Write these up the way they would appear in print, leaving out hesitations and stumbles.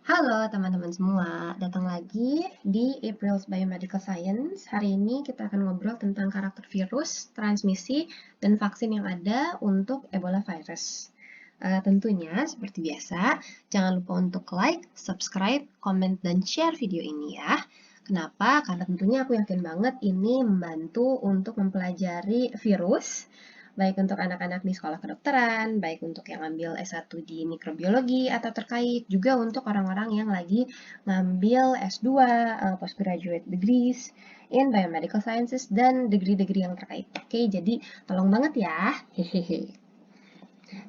Halo teman-teman semua, datang lagi di April's Biomedical Science. Hari ini kita akan ngobrol tentang karakter virus, transmisi, dan vaksin yang ada untuk Ebola virus. Tentunya, seperti biasa, jangan lupa untuk like, subscribe, comment, dan share video ini ya. Kenapa? Karena tentunya aku yakin banget ini membantu untuk mempelajari virus, baik untuk anak-anak di sekolah kedokteran, baik untuk yang ambil S1 di mikrobiologi atau terkait, juga untuk orang-orang yang lagi ngambil S2, postgraduate degrees in biomedical sciences, dan degree-degree yang terkait. Oke, jadi tolong banget ya. Hehehe.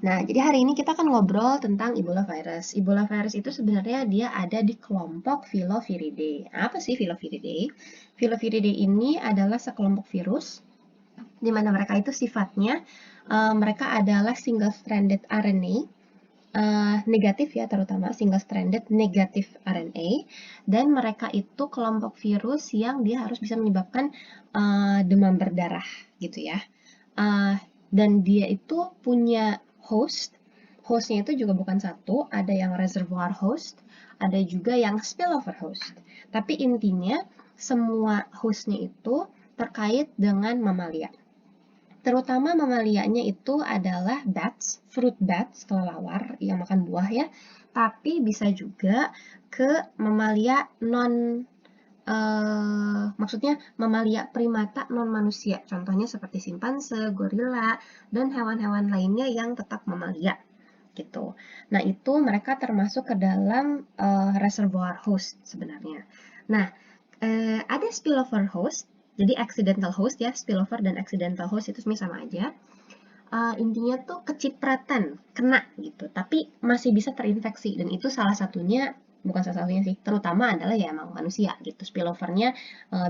Nah, jadi hari ini kita akan ngobrol tentang Ebola virus. Ebola virus itu sebenarnya dia ada di kelompok Filoviridae. Apa sih Filoviridae? Filoviridae ini adalah sekelompok virus di mana mereka itu sifatnya mereka adalah single stranded RNA negatif ya, terutama single stranded negatif RNA, dan mereka itu kelompok virus yang dia harus bisa menyebabkan demam berdarah gitu ya. Dan dia itu punya hostnya itu juga bukan satu, ada yang reservoir host, ada juga yang spillover host. Tapi intinya semua hostnya itu terkait dengan mamalia. Terutama mamalianya itu adalah bats, fruit bats, kelelawar yang makan buah ya. Tapi bisa juga ke mamalia maksudnya mamalia primata non manusia. Contohnya seperti simpanse, gorila, dan hewan-hewan lainnya yang tetap mamalia gitu. Nah, itu mereka termasuk ke dalam reservoir host sebenarnya. Nah, ada spillover host, jadi accidental host ya, spillover dan accidental host itu sebenarnya sama aja. Intinya tuh kecipratan, kena gitu, tapi masih bisa terinfeksi, dan itu salah satunya, bukan salah satunya sih, terutama adalah ya emang manusia gitu, spillovernya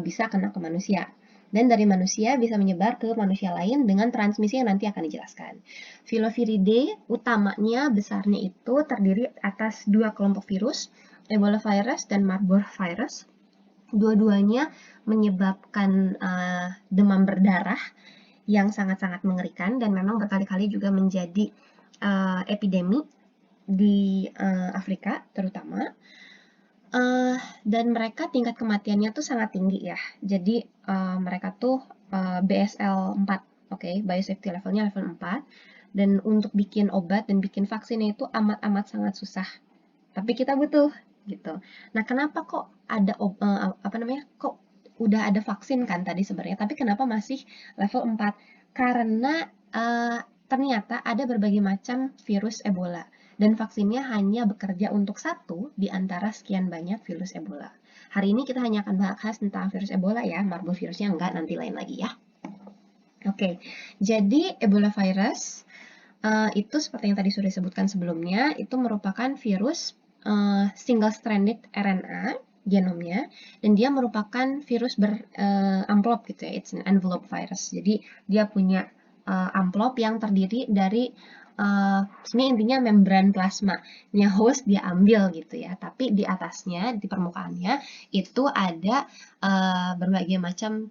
bisa kena ke manusia. Dan dari manusia bisa menyebar ke manusia lain dengan transmisi yang nanti akan dijelaskan. Filoviridae utamanya besarnya itu terdiri atas dua kelompok virus, Ebola virus dan Marburg virus. Dua-duanya menyebabkan demam berdarah yang sangat-sangat mengerikan dan memang berkali-kali juga menjadi epidemi di Afrika terutama. Dan mereka tingkat kematiannya tuh sangat tinggi ya. Jadi mereka tuh BSL 4, oke, biosafety levelnya level 4. Dan untuk bikin obat dan bikin vaksinnya itu amat-amat sangat susah. Tapi kita butuh gitu. Nah, kenapa kok ada kok udah ada vaksin kan tadi sebenarnya, tapi kenapa masih level 4? Karena ternyata ada berbagai macam virus Ebola dan vaksinnya hanya bekerja untuk satu di antara sekian banyak virus Ebola. Hari ini kita hanya akan bahas tentang virus Ebola ya, Marburg virusnya enggak, nanti lain lagi ya. Oke, jadi Ebola virus itu seperti yang tadi sudah disebutkan sebelumnya, itu merupakan virus single-stranded RNA genomnya, dan dia merupakan virus beramplop gitu ya, it's an envelope virus. Jadi dia punya amplop yang terdiri dari sebenarnya intinya membran plasmanya host dia ambil gitu ya, tapi di atasnya, di permukaannya itu ada berbagai macam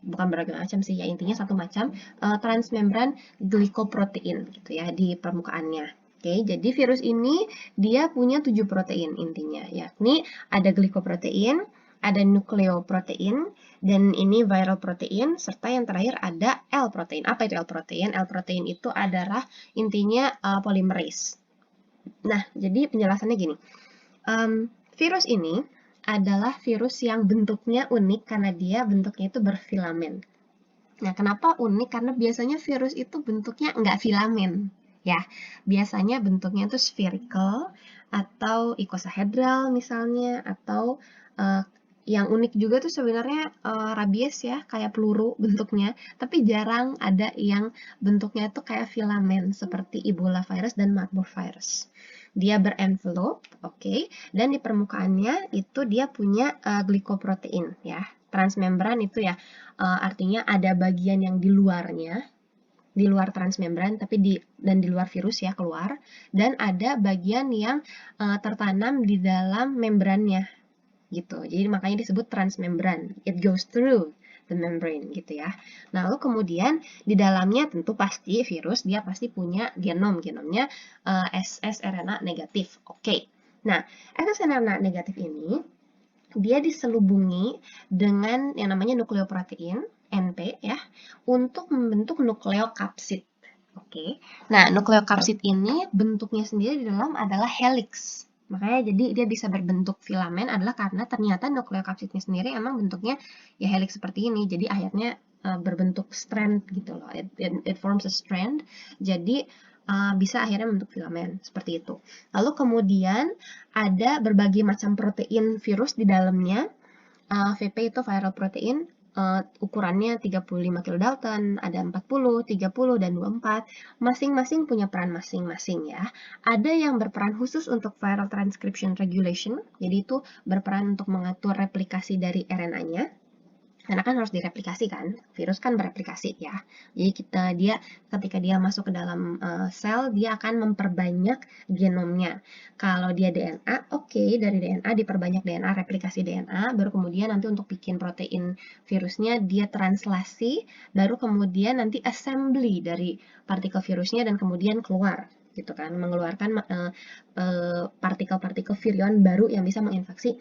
bukan berbagai macam sih ya, intinya satu macam transmembran glikoprotein gitu ya di permukaannya. Oke, jadi virus ini dia punya 7 protein intinya, yakni ada glikoprotein, ada nukleoprotein, dan ini viral protein, serta yang terakhir ada L protein. Apa itu L protein? L protein itu adalah intinya polymerase. Nah, jadi penjelasannya gini. Virus ini adalah virus yang bentuknya unik karena dia bentuknya itu berfilamen. Nah, kenapa unik? Karena biasanya virus itu bentuknya nggak filamen, ya. Biasanya bentuknya itu spherical atau icosahedral misalnya, atau yang unik juga tuh sebenarnya rabies ya, kayak peluru bentuknya, tapi jarang ada yang bentuknya itu kayak filamen seperti Ebola virus dan Marburg virus. Dia berenvelope, oke, dan di permukaannya itu dia punya glikoprotein ya. Transmembran itu ya artinya ada bagian yang di luarnya, di luar transmembran, tapi di luar virus ya keluar, dan ada bagian yang tertanam di dalam membrannya gitu. Jadi makanya disebut transmembran. It goes through the membrane gitu ya. Nah, lalu kemudian di dalamnya tentu pasti virus dia pasti punya genomnya SS RNA negatif. Oke. Nah, ssRNA negatif ini dia diselubungi dengan yang namanya nukleoprotein NP ya untuk membentuk nukleokapsid. Oke. Nah, nukleokapsid ini bentuknya sendiri di dalam adalah helix. Makanya jadi dia bisa berbentuk filamen adalah karena ternyata nukleokapsidnya sendiri emang bentuknya ya helix seperti ini. Jadi akhirnya berbentuk strand gitu loh. It forms a strand. Jadi bisa akhirnya membentuk filamen seperti itu. Lalu kemudian ada berbagai macam protein virus di dalamnya. VP itu viral protein, ukurannya 35 kilodalton, ada 40, 30, dan 24. Masing-masing punya peran masing-masing ya. Ada yang berperan khusus untuk viral transcription regulation, jadi itu berperan untuk mengatur replikasi dari RNA-nya. Karena kan harus direplikasi kan, virus kan bereplikasi ya. Jadi ketika dia masuk ke dalam sel, dia akan memperbanyak genomnya. Kalau dia DNA, oke, dari DNA diperbanyak DNA, replikasi DNA, baru kemudian nanti untuk bikin protein virusnya dia translasi, baru kemudian nanti assembly dari partikel virusnya dan kemudian keluar gitu kan, mengeluarkan partikel-partikel virion baru yang bisa menginfeksi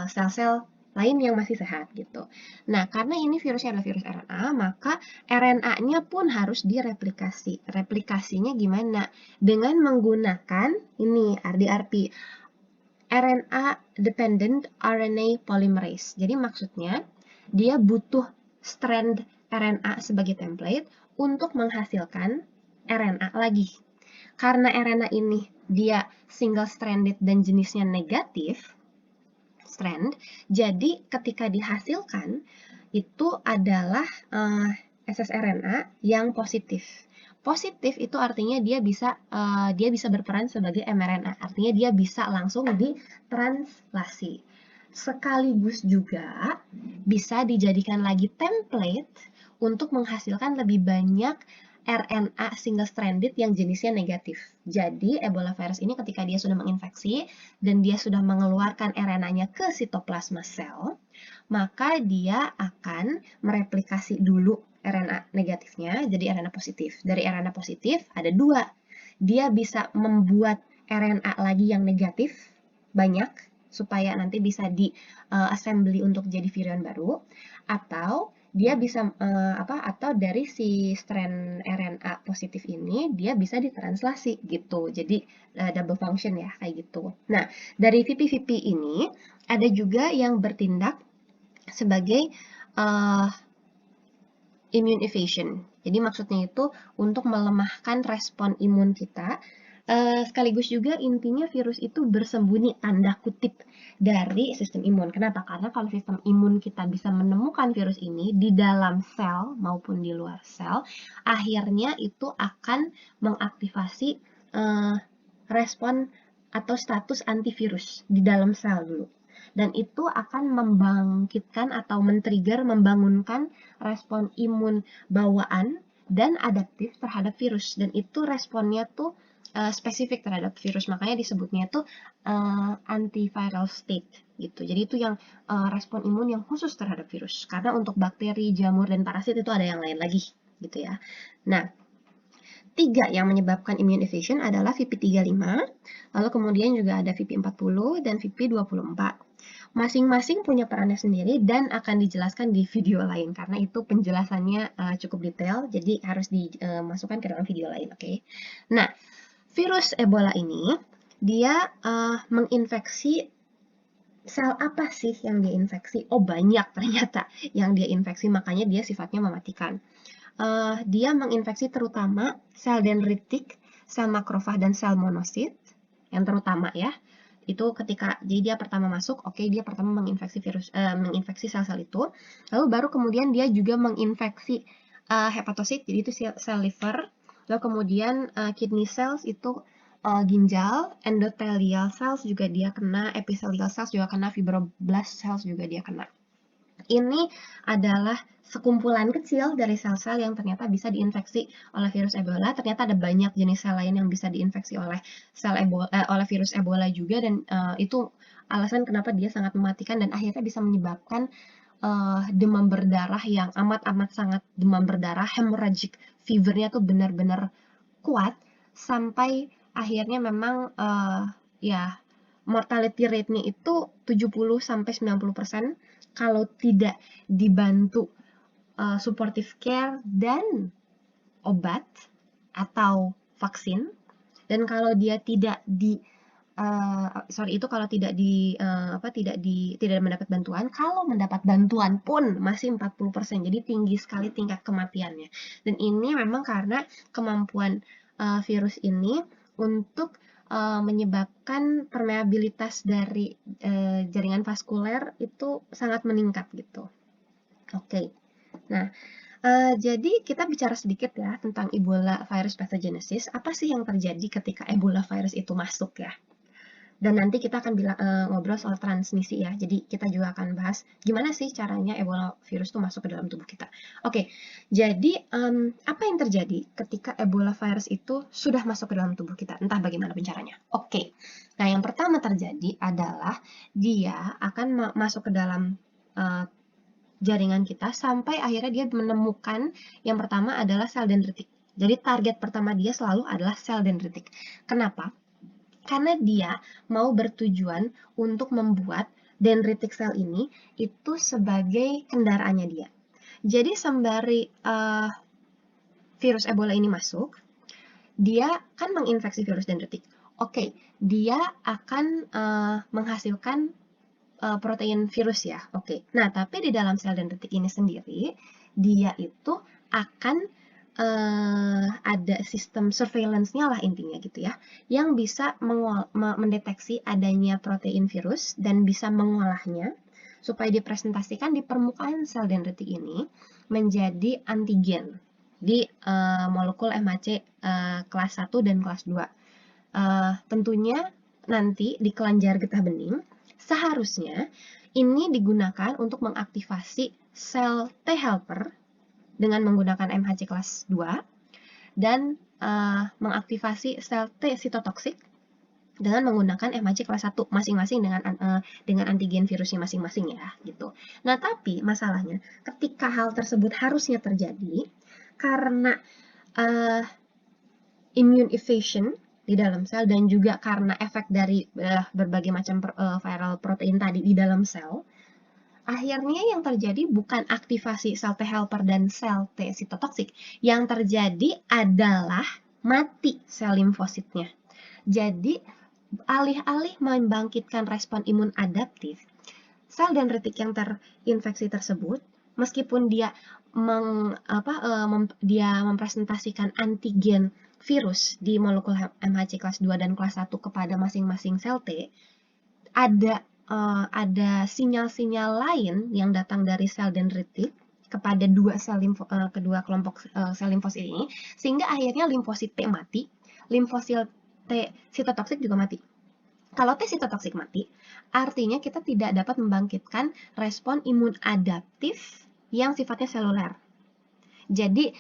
sel-sel lain yang masih sehat gitu. Nah, karena ini virusnya adalah virus RNA, maka RNA-nya pun harus direplikasi. Replikasinya gimana? Dengan menggunakan ini RDRP, RNA Dependent RNA Polymerase. Jadi maksudnya dia butuh strand RNA sebagai template untuk menghasilkan RNA lagi. Karena RNA ini dia single stranded dan jenisnya negatif, strand. Jadi ketika dihasilkan itu adalah ssRNA yang positif. Positif itu artinya dia bisa berperan sebagai mRNA. Artinya dia bisa langsung ditranslasi. Sekaligus juga bisa dijadikan lagi template untuk menghasilkan lebih banyak RNA single stranded yang jenisnya negatif. Jadi Ebola virus ini ketika dia sudah menginfeksi dan dia sudah mengeluarkan RNA-nya ke sitoplasma sel, maka dia akan mereplikasi dulu RNA negatifnya jadi RNA positif. Dari RNA positif ada dua. Dia bisa membuat RNA lagi yang negatif banyak supaya nanti bisa di-assembly untuk jadi virion baru, atau dia bisa atau dari si strand RNA positif ini dia bisa ditranslasi gitu. Jadi double function ya kayak gitu. Nah, dari VP-VP ini ada juga yang bertindak sebagai immune evasion. Jadi maksudnya itu untuk melemahkan respon imun kita. Sekaligus juga intinya virus itu bersembunyi tanda kutip dari sistem imun. Kenapa? Karena kalau sistem imun kita bisa menemukan virus ini di dalam sel maupun di luar sel, akhirnya itu akan mengaktifasi respon atau status antivirus di dalam sel dulu. Dan itu akan membangkitkan atau men-trigger, membangunkan respon imun bawaan dan adaptif terhadap virus. Dan itu responnya tuh spesifik terhadap virus, makanya disebutnya itu antiviral state gitu. Jadi itu yang respon imun yang khusus terhadap virus. Karena untuk bakteri, jamur, dan parasit itu ada yang lain lagi gitu ya. Nah, 3 yang menyebabkan immune evasion adalah VP35, lalu kemudian juga ada VP40 dan VP24. Masing-masing punya perannya sendiri dan akan dijelaskan di video lain karena itu penjelasannya cukup detail, jadi harus dimasukkan ke dalam video lain, oke? Nah, virus Ebola ini dia menginfeksi sel apa sih yang dia infeksi? Oh, banyak ternyata yang dia infeksi, makanya dia sifatnya mematikan. Dia menginfeksi terutama sel dendritik, sel makrofag, dan sel monosit, yang terutama ya. Itu jadi dia pertama masuk, oke, dia pertama menginfeksi sel-sel itu, lalu baru kemudian dia juga menginfeksi hepatosit, jadi itu sel liver, lalu kemudian kidney cells itu ginjal, endothelial cells juga dia kena, epithelial cells juga kena, fibroblast cells juga dia kena. Ini adalah sekumpulan kecil dari sel-sel yang ternyata bisa diinfeksi oleh virus Ebola. Ternyata ada banyak jenis sel lain yang bisa diinfeksi oleh oleh virus Ebola juga, dan itu alasan kenapa dia sangat mematikan dan akhirnya bisa menyebabkan demam berdarah yang amat sangat demam berdarah, hemorrhagic fever-nya tuh benar-benar kuat sampai akhirnya memang ya mortality rate-nya itu 70-90% kalau tidak dibantu supportive care dan obat atau vaksin. Dan kalau dia tidak kalau tidak mendapat bantuan. Kalau mendapat bantuan pun masih 40%, jadi tinggi sekali tingkat kematiannya. Dan ini memang karena kemampuan virus ini untuk menyebabkan permeabilitas dari jaringan vaskuler itu sangat meningkat gitu. Oke. Nah, jadi kita bicara sedikit ya tentang Ebola virus pathogenesis. Apa sih yang terjadi ketika Ebola virus itu masuk ya? Dan nanti kita akan ngobrol soal transmisi ya. Jadi kita juga akan bahas gimana sih caranya Ebola virus itu masuk ke dalam tubuh kita. Oke, jadi apa yang terjadi ketika Ebola virus itu sudah masuk ke dalam tubuh kita? Entah bagaimana caranya. Oke, nah yang pertama terjadi adalah dia akan masuk ke dalam jaringan kita sampai akhirnya dia menemukan yang pertama adalah sel dendritik. Jadi target pertama dia selalu adalah sel dendritik. Kenapa? Karena dia mau bertujuan untuk membuat dendritik sel ini itu sebagai kendaraannya dia. Jadi sembari virus Ebola ini masuk, dia kan menginfeksi virus dendritik. Oke, dia akan menghasilkan protein virus ya. Oke. Nah, tapi di dalam sel dendritik ini sendiri, dia itu akan ada sistem surveillance-nya lah intinya gitu ya, yang bisa mendeteksi adanya protein virus dan bisa mengolahnya supaya dipresentasikan di permukaan sel dendritik ini menjadi antigen di molekul MHC kelas 1 dan kelas 2. Tentunya nanti di kelenjar getah bening seharusnya ini digunakan untuk mengaktifasi sel T helper dengan menggunakan MHC kelas 2 dan mengaktifasi sel T sitotoksik dengan menggunakan MHC kelas 1 masing-masing dengan antigen virusnya masing-masing ya gitu. Nah, tapi masalahnya ketika hal tersebut harusnya terjadi karena immune evasion di dalam sel dan juga karena efek dari berbagai macam viral protein tadi di dalam sel, akhirnya yang terjadi bukan aktivasi sel T helper dan sel T sitotoksik. Yang terjadi adalah mati sel limfositnya. Jadi, alih-alih membangkitkan respon imun adaptif, sel dendritik yang terinfeksi tersebut, meskipun dia mempresentasikan antigen virus di molekul MHC kelas 2 dan kelas 1 kepada masing-masing sel T, ada sinyal-sinyal lain yang datang dari sel dendritik kepada kedua kelompok sel limfosit ini, sehingga akhirnya limfosit T mati, limfosit T sitotoksik juga mati. Kalau T sitotoksik mati, artinya kita tidak dapat membangkitkan respon imun adaptif yang sifatnya seluler. Jadi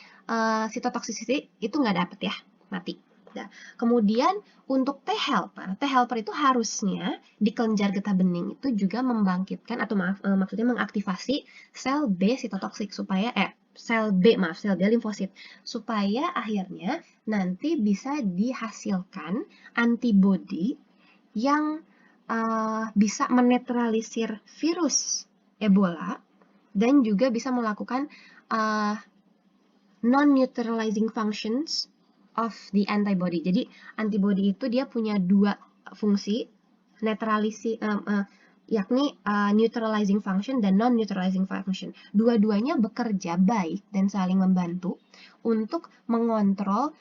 sitotoksisiti itu nggak dapat ya, mati. Nah, kemudian untuk T helper itu harusnya di kelenjar getah bening itu juga membangkitkan atau maksudnya mengaktifasi sel B sitotoksik supaya sel B limfosit supaya akhirnya nanti bisa dihasilkan antibodi yang bisa menetralisir virus Ebola dan juga bisa melakukan non-neutralizing functions of the antibody. Jadi antibody itu dia punya dua fungsi, yakni neutralizing function dan non-neutralizing function. Dua-duanya bekerja baik dan saling membantu untuk mengontrol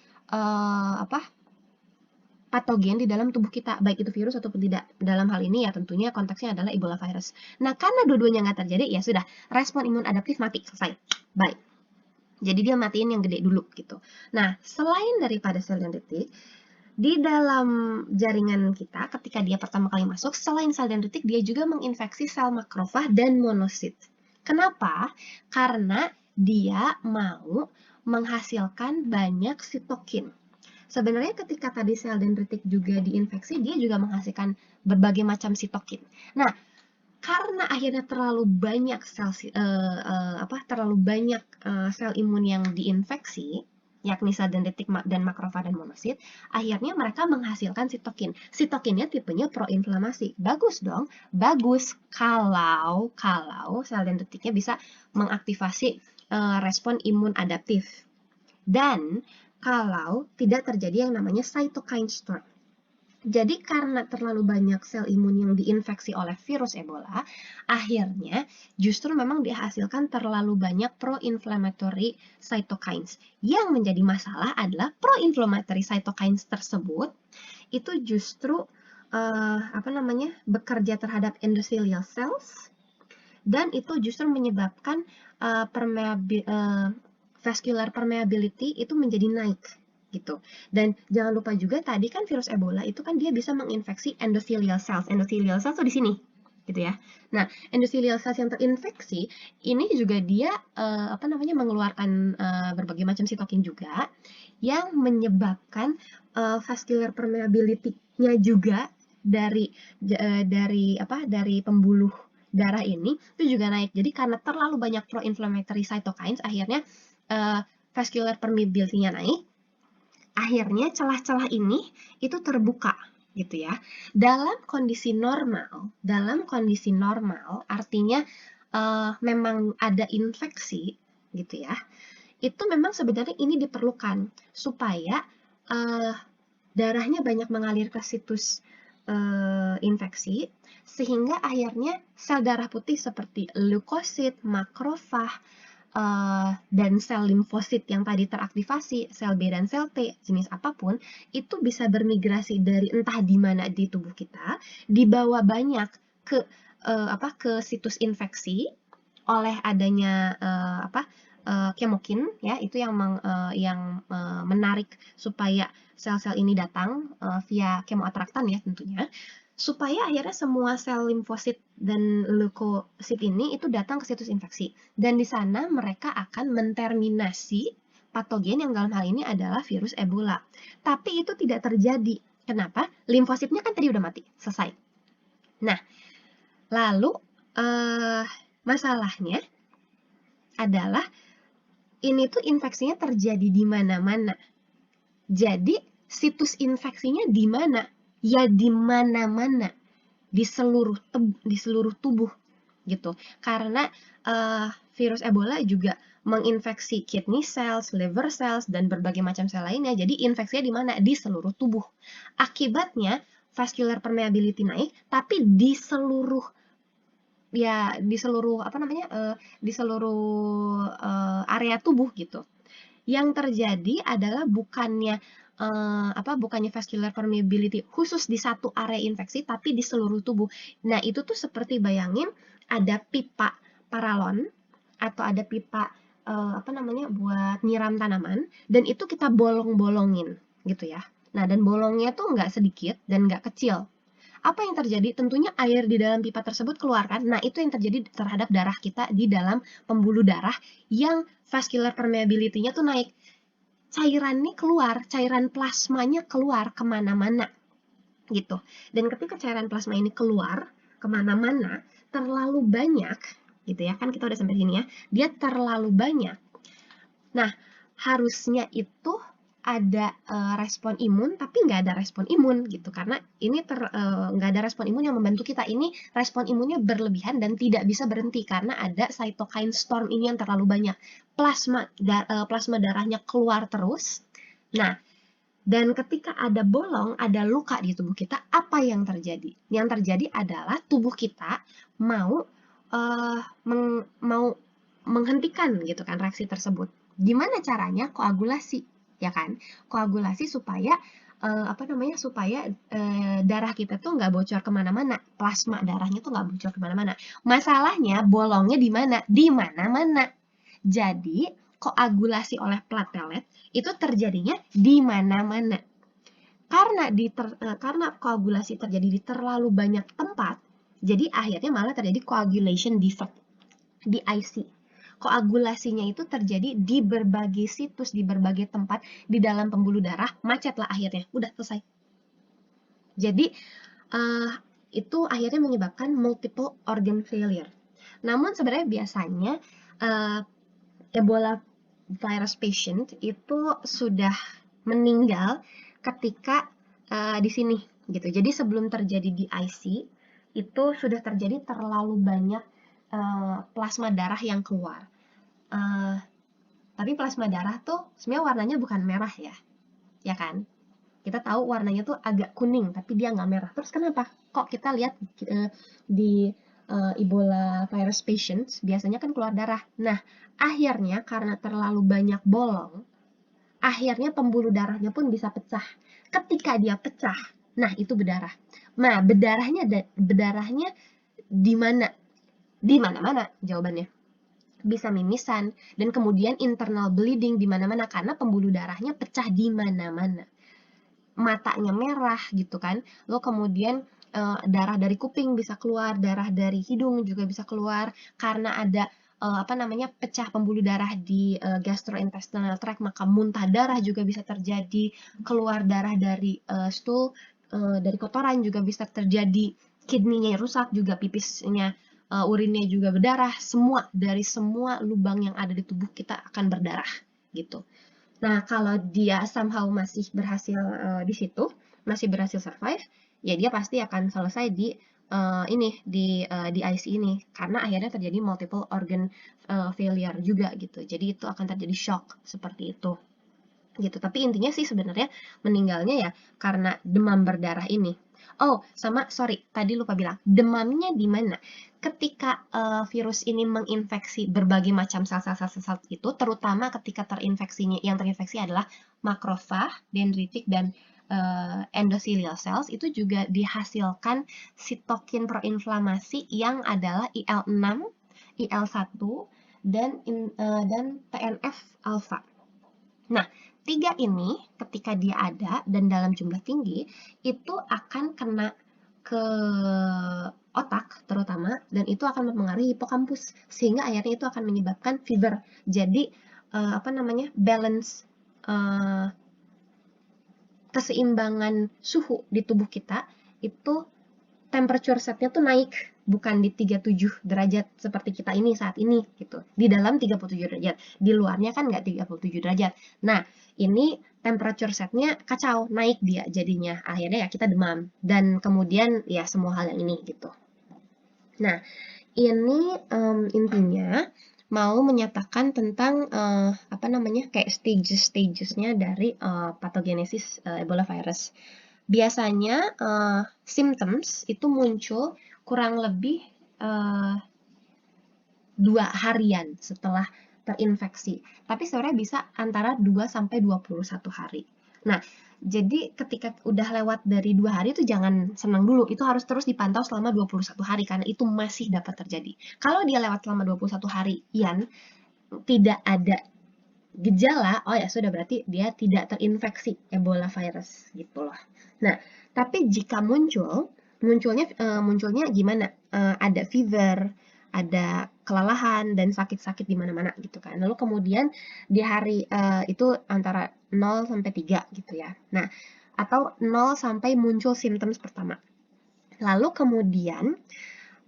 patogen di dalam tubuh kita, baik itu virus ataupun tidak. Dalam hal ini ya tentunya konteksnya adalah Ebola virus. Nah, karena dua-duanya nggak terjadi, ya sudah, respon imun adaptif mati, selesai. Bye. Jadi dia matiin yang gede dulu gitu. Nah, selain daripada sel dendritik, di dalam jaringan kita ketika dia pertama kali masuk, selain sel dendritik dia juga menginfeksi sel makrofag dan monosit. Kenapa? Karena dia mau menghasilkan banyak sitokin. Sebenarnya ketika tadi sel dendritik juga diinfeksi, dia juga menghasilkan berbagai macam sitokin. Nah, karena akhirnya terlalu banyak sel imun yang diinfeksi, yakni sel dendritik dan makrofag dan monosit, akhirnya mereka menghasilkan sitokin. Sitokinnya tipenya proinflamasi. Bagus dong, bagus kalau sel dendritiknya bisa mengaktifasi respon imun adaptif. Dan kalau tidak terjadi yang namanya cytokine storm. Jadi karena terlalu banyak sel imun yang diinfeksi oleh virus Ebola, akhirnya justru memang dihasilkan terlalu banyak pro-inflammatory cytokines. Yang menjadi masalah adalah pro-inflammatory cytokines tersebut itu justru bekerja terhadap endothelial cells dan itu justru menyebabkan vascular permeability itu menjadi naik gitu. Dan jangan lupa juga tadi kan virus Ebola itu kan dia bisa menginfeksi endothelial cells. Endothelial cells tuh di sini gitu ya. Nah, endothelial cells yang terinfeksi ini juga dia mengeluarkan berbagai macam sitokin juga yang menyebabkan vascular permeability-nya juga dari pembuluh darah ini itu juga naik. Jadi karena terlalu banyak pro-inflammatory cytokines akhirnya vascular permeability-nya naik. Akhirnya celah-celah ini itu terbuka gitu ya. Dalam kondisi normal artinya memang ada infeksi gitu ya. Itu memang sebenarnya ini diperlukan supaya darahnya banyak mengalir ke situs infeksi sehingga akhirnya sel darah putih seperti leukosit, makrofag, dan sel limfosit yang tadi teraktivasi, sel B dan sel T, jenis apapun, itu bisa bermigrasi dari entah di mana di tubuh kita, dibawa banyak ke situs infeksi oleh adanya kemokin, ya, itu yang menarik supaya sel-sel ini datang via kemoatraktan ya tentunya, supaya akhirnya semua sel limfosit dan leukosit ini itu datang ke situs infeksi. Dan di sana mereka akan menterminasi patogen yang dalam hal ini adalah virus Ebola. Tapi itu tidak terjadi. Kenapa? Limfositnya kan tadi udah mati, selesai. Nah, lalu masalahnya adalah ini tuh infeksinya terjadi di mana-mana. Jadi situs infeksinya di mana? Ya di mana-mana, di seluruh tubuh gitu. Karena virus Ebola juga menginfeksi kidney cells, liver cells, dan berbagai macam sel lainnya. Jadi infeksinya di mana? Di seluruh tubuh. Akibatnya vascular permeability naik, tapi di seluruh area tubuh gitu. Yang terjadi adalah bukannya vascular permeability khusus di satu area infeksi, tapi di seluruh tubuh. Nah, itu tuh seperti bayangin ada pipa paralon atau ada pipa buat nyiram tanaman, dan itu kita bolong-bolongin gitu ya. Nah, dan bolongnya tuh nggak sedikit dan nggak kecil. Apa yang terjadi? Tentunya air di dalam pipa tersebut keluar kan? Nah, itu yang terjadi terhadap darah kita di dalam pembuluh darah yang vascular permeability-nya tuh naik. Cairannya keluar, cairan plasmanya keluar kemana-mana gitu. Dan ketika cairan plasma ini keluar kemana-mana, terlalu banyak gitu ya, kan kita udah sampai sini ya, dia terlalu banyak. Nah, harusnya itu ada respon imun, tapi nggak ada respon imun gitu, karena ini nggak ada respon imun yang membantu kita. Ini respon imunnya berlebihan dan tidak bisa berhenti karena ada cytokine storm ini yang terlalu banyak. Plasma darahnya keluar terus. Nah, dan ketika ada bolong, ada luka di tubuh kita, apa yang terjadi? Yang terjadi adalah tubuh kita mau menghentikan gitu kan reaksi tersebut. Gimana caranya? Koagulasi, ya kan? Koagulasi supaya darah kita tuh nggak bocor kemana-mana, plasma darahnya tuh nggak bocor kemana-mana. Masalahnya bolongnya di mana? Di mana-mana. Jadi koagulasi oleh platelet itu terjadinya di mana-mana. Karena koagulasi terjadi di terlalu banyak tempat, jadi akhirnya malah terjadi coagulation defect di IC. Koagulasinya itu terjadi di berbagai situs, di berbagai tempat di dalam pembuluh darah, macetlah akhirnya, udah selesai. Jadi itu akhirnya menyebabkan multiple organ failure. Namun sebenarnya biasanya Ebola virus patient itu sudah meninggal ketika di sini gitu. Jadi sebelum terjadi di IC itu sudah terjadi terlalu banyak plasma darah yang keluar. Tapi plasma darah tuh sebenarnya warnanya bukan merah ya kan? Kita tahu warnanya tuh agak kuning, tapi dia nggak merah. Terus kenapa? Kok kita lihat di Ebola virus patients biasanya kan keluar darah. Nah, akhirnya karena terlalu banyak bolong, akhirnya pembuluh darahnya pun bisa pecah. Ketika dia pecah, nah itu berdarah. Nah, berdarahnya di mana? Di mana-mana jawabannya. Bisa mimisan dan kemudian internal bleeding di mana-mana karena pembuluh darahnya pecah di mana-mana. Matanya merah gitu kan. Lo kemudian darah dari kuping bisa keluar, darah dari hidung juga bisa keluar karena ada pecah pembuluh darah di gastrointestinal tract, maka muntah darah juga bisa terjadi, keluar darah dari stool, dari kotoran juga bisa terjadi, kidney-nya rusak juga, pipisnya urinnya juga berdarah, dari semua lubang yang ada di tubuh kita akan berdarah gitu. Nah, kalau dia somehow masih berhasil di situ, masih berhasil survive, ya dia pasti akan selesai di di IC ini karena akhirnya terjadi multiple organ failure juga gitu. Jadi itu akan terjadi shock seperti itu. Gitu. Tapi intinya sih sebenarnya meninggalnya ya karena demam berdarah ini. Oh, sorry, tadi lupa bilang, demamnya di mana? Ketika virus ini menginfeksi berbagai macam sel-sel itu, terutama ketika yang terinfeksi adalah makrofag, dendritik, dan endothelial cells, itu juga dihasilkan sitokin proinflamasi yang adalah IL-6, IL-1, dan TNF alpha. Nah, 3 ini ketika dia ada dan dalam jumlah tinggi, itu akan kena ke otak terutama, dan itu akan mempengaruhi hipokampus, sehingga akhirnya itu akan menyebabkan fever. Jadi, balance keseimbangan suhu di tubuh kita, itu temperature setnya tuh naik, bukan di 37 derajat seperti kita ini saat ini gitu. Di dalam 37 derajat, di luarnya kan nggak 37 derajat. Nah, ini temperature setnya kacau, naik dia jadinya. Akhirnya ya kita demam dan kemudian ya semua hal yang ini gitu. Nah, ini intinya mau menyatakan tentang kayak stages-stagesnya dari pathogenesis Ebola virus. Biasanya symptoms itu muncul kurang lebih 2 harian setelah terinfeksi. Tapi sebenarnya bisa antara 2 sampai 21 hari. Nah, jadi ketika udah lewat dari 2 hari itu jangan senang dulu. Itu harus terus dipantau selama 21 hari karena itu masih dapat terjadi. Kalau dia lewat selama 21 harian tidak ada gejala, oh ya sudah, berarti dia tidak terinfeksi Ebola virus gitu loh. Nah, tapi jika munculnya gimana? Ada fever, ada kelelahan dan sakit-sakit di mana-mana gitu kan. Lalu kemudian di hari itu antara 0 sampai 3 gitu ya. Nah, atau 0 sampai muncul simptom pertama. Lalu kemudian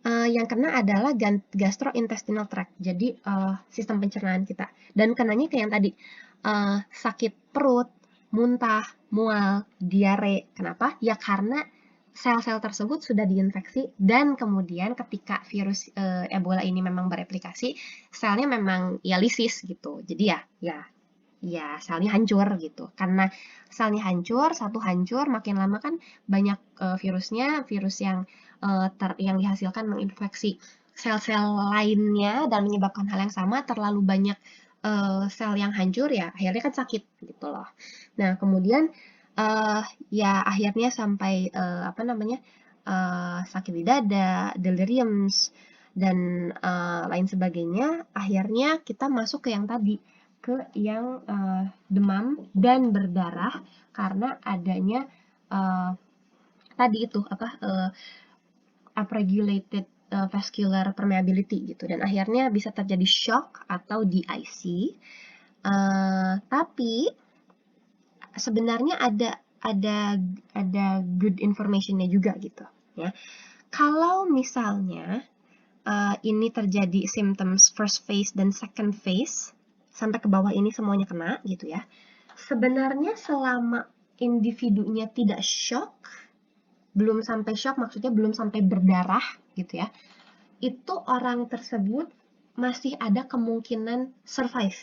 yang kena adalah gastrointestinal tract, jadi sistem pencernaan kita. Dan kenanya kayak yang tadi, sakit perut, muntah, mual, diare. Kenapa? Ya karena sel-sel tersebut sudah diinfeksi dan kemudian ketika virus Ebola ini memang bereplikasi, selnya memang ya lisis gitu. Jadi ya selnya hancur gitu. Karena selnya hancur, satu hancur, makin lama kan banyak virus yang dihasilkan menginfeksi sel-sel lainnya dan menyebabkan hal yang sama, terlalu banyak sel yang hancur ya akhirnya kan sakit gitu loh. Nah, kemudian ya akhirnya sampai sakit di dada, deliriums, dan lain sebagainya. Akhirnya kita masuk ke yang tadi, ke yang demam dan berdarah karena adanya tadi itu upregulated vascular permeability gitu, dan akhirnya bisa terjadi shock atau DIC. Tapi sebenarnya ada good informationnya juga gitu ya. Kalau misalnya ini terjadi symptoms first phase dan second phase sampai ke bawah ini semuanya kena gitu ya. Sebenarnya selama individunya tidak shock, belum sampai shock maksudnya belum sampai berdarah gitu ya, itu orang tersebut masih ada kemungkinan survive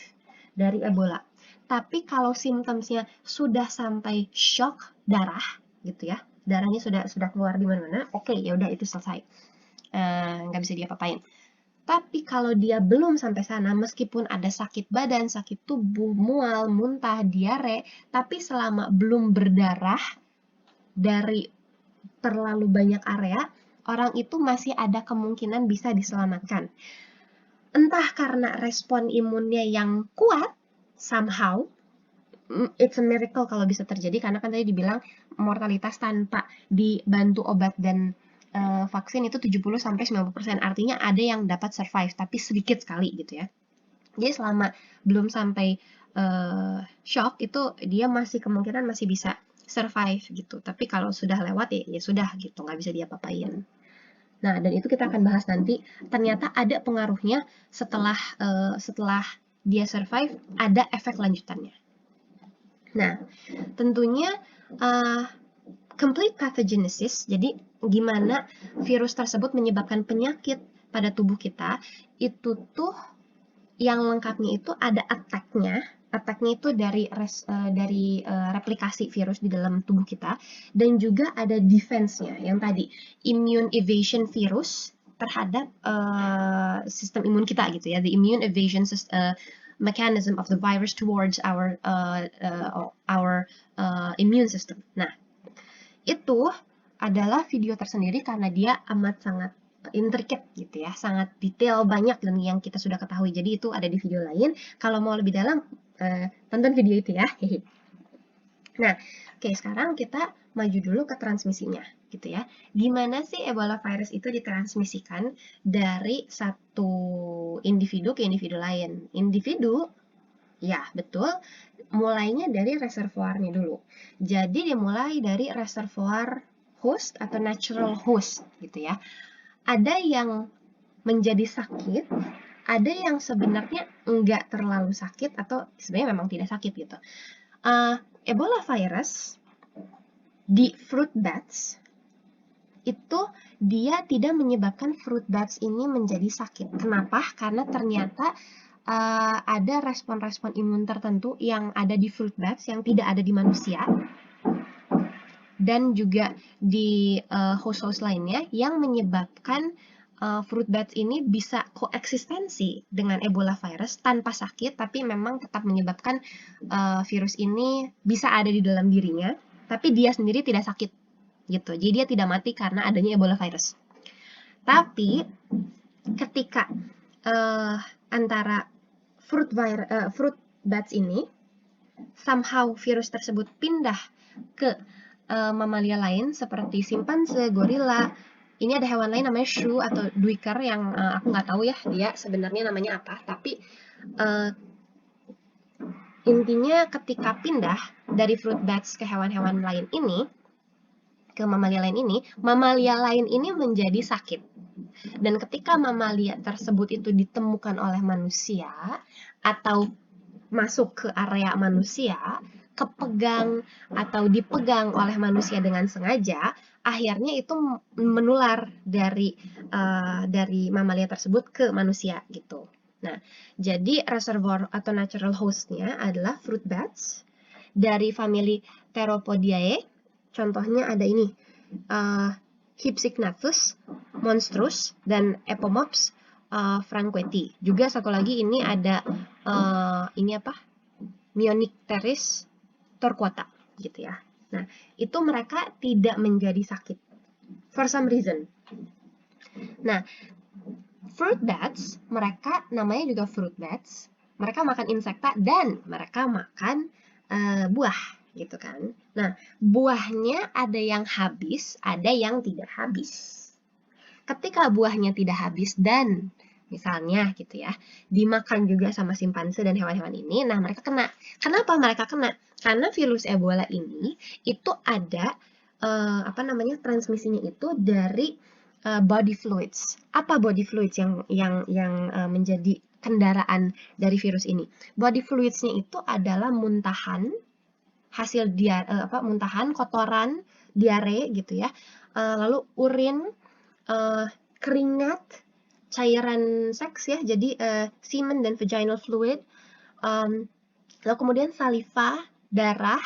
dari Ebola. Tapi kalau simptomnya sudah sampai shock darah gitu ya, darahnya sudah keluar di mana-mana, oke, ya udah itu selesai, nggak bisa diapa-apain. Tapi kalau dia belum sampai sana, meskipun ada sakit badan, sakit tubuh, mual, muntah, diare, tapi selama belum berdarah dari terlalu banyak area, orang itu masih ada kemungkinan bisa diselamatkan. Entah karena respon imunnya yang kuat, somehow, it's a miracle kalau bisa terjadi, karena kan tadi dibilang mortalitas tanpa dibantu obat dan vaksin itu 70-90%, artinya ada yang dapat survive, tapi sedikit sekali gitu ya. Jadi selama belum sampai shock itu dia masih kemungkinan masih bisa survive gitu. Tapi kalau sudah lewat ya sudah gitu, nggak bisa diapa-apain. Nah, dan itu kita akan bahas nanti. Ternyata ada pengaruhnya setelah dia survive, ada efek lanjutannya. Nah, tentunya complete pathogenesis, jadi gimana virus tersebut menyebabkan penyakit pada tubuh kita, itu tuh yang lengkapnya itu ada attack-nya. Attack-nya itu dari replikasi virus di dalam tubuh kita, dan juga ada defense-nya yang tadi immune evasion virus terhadap sistem imun kita gitu ya, the immune evasion mechanism of the virus towards our immune system. Nah, itu adalah video tersendiri karena dia amat sangat intricate gitu ya, sangat detail, banyak dan yang kita sudah ketahui. Jadi itu ada di video lain. Kalau mau lebih dalam, tonton video itu ya. Nah, oke, sekarang kita maju dulu ke transmisinya gitu ya. Gimana sih Ebola virus itu ditransmisikan dari satu individu ke individu lain? Individu, ya betul, mulainya dari reservoirnya dulu. Jadi dimulai dari reservoir host atau natural host gitu ya. Ada yang menjadi sakit, ada yang sebenarnya enggak terlalu sakit atau sebenarnya memang tidak sakit gitu. Ebola virus di fruit bats itu dia tidak menyebabkan fruit bats ini menjadi sakit. Kenapa? Karena ternyata ada respon-respon imun tertentu yang ada di fruit bats yang tidak ada di manusia, dan juga di host-host lainnya yang menyebabkan fruit bats ini bisa koeksistensi dengan Ebola virus tanpa sakit, tapi memang tetap menyebabkan virus ini bisa ada di dalam dirinya, tapi dia sendiri tidak sakit gitu. Jadi dia tidak mati karena adanya Ebola virus. Tapi ketika antara fruit bats ini somehow virus tersebut pindah ke mamalia lain seperti simpanse, gorila. Ini ada hewan lain namanya shrew atau duiker yang aku nggak tahu ya dia sebenarnya namanya apa. Tapi intinya ketika pindah dari fruit bats ke hewan-hewan lain ini, ke mamalia lain ini menjadi sakit. Dan ketika mamalia tersebut itu ditemukan oleh manusia atau masuk ke area manusia, kepegang atau dipegang oleh manusia dengan sengaja, akhirnya itu menular dari mamalia tersebut ke manusia gitu. Nah, jadi reservoir atau natural host-nya adalah fruit bats dari famili Theropodiae. Contohnya ada ini, Hypsignathus monstrus dan Epomops franqueti. Juga satu lagi ini ada ini apa? Mionicteris torquata gitu ya. Nah, itu mereka tidak menjadi sakit for some reason. Nah, fruit bats, mereka namanya juga fruit bats. Mereka makan insekta dan mereka makan buah gitu kan. Nah, buahnya ada yang habis, ada yang tidak habis. Ketika buahnya tidak habis dan misalnya gitu ya, dimakan juga sama simpanse dan hewan-hewan ini, nah mereka kena. Kenapa mereka kena? Karena virus Ebola ini itu ada transmisinya itu dari body fluids. Apa body fluids yang menjadi kendaraan dari virus ini. Body fluids-nya itu adalah muntahan, hasil muntahan, kotoran, diare gitu ya. Lalu urin, keringat, cairan seks ya, jadi semen dan vaginal fluid, lalu kemudian saliva, darah,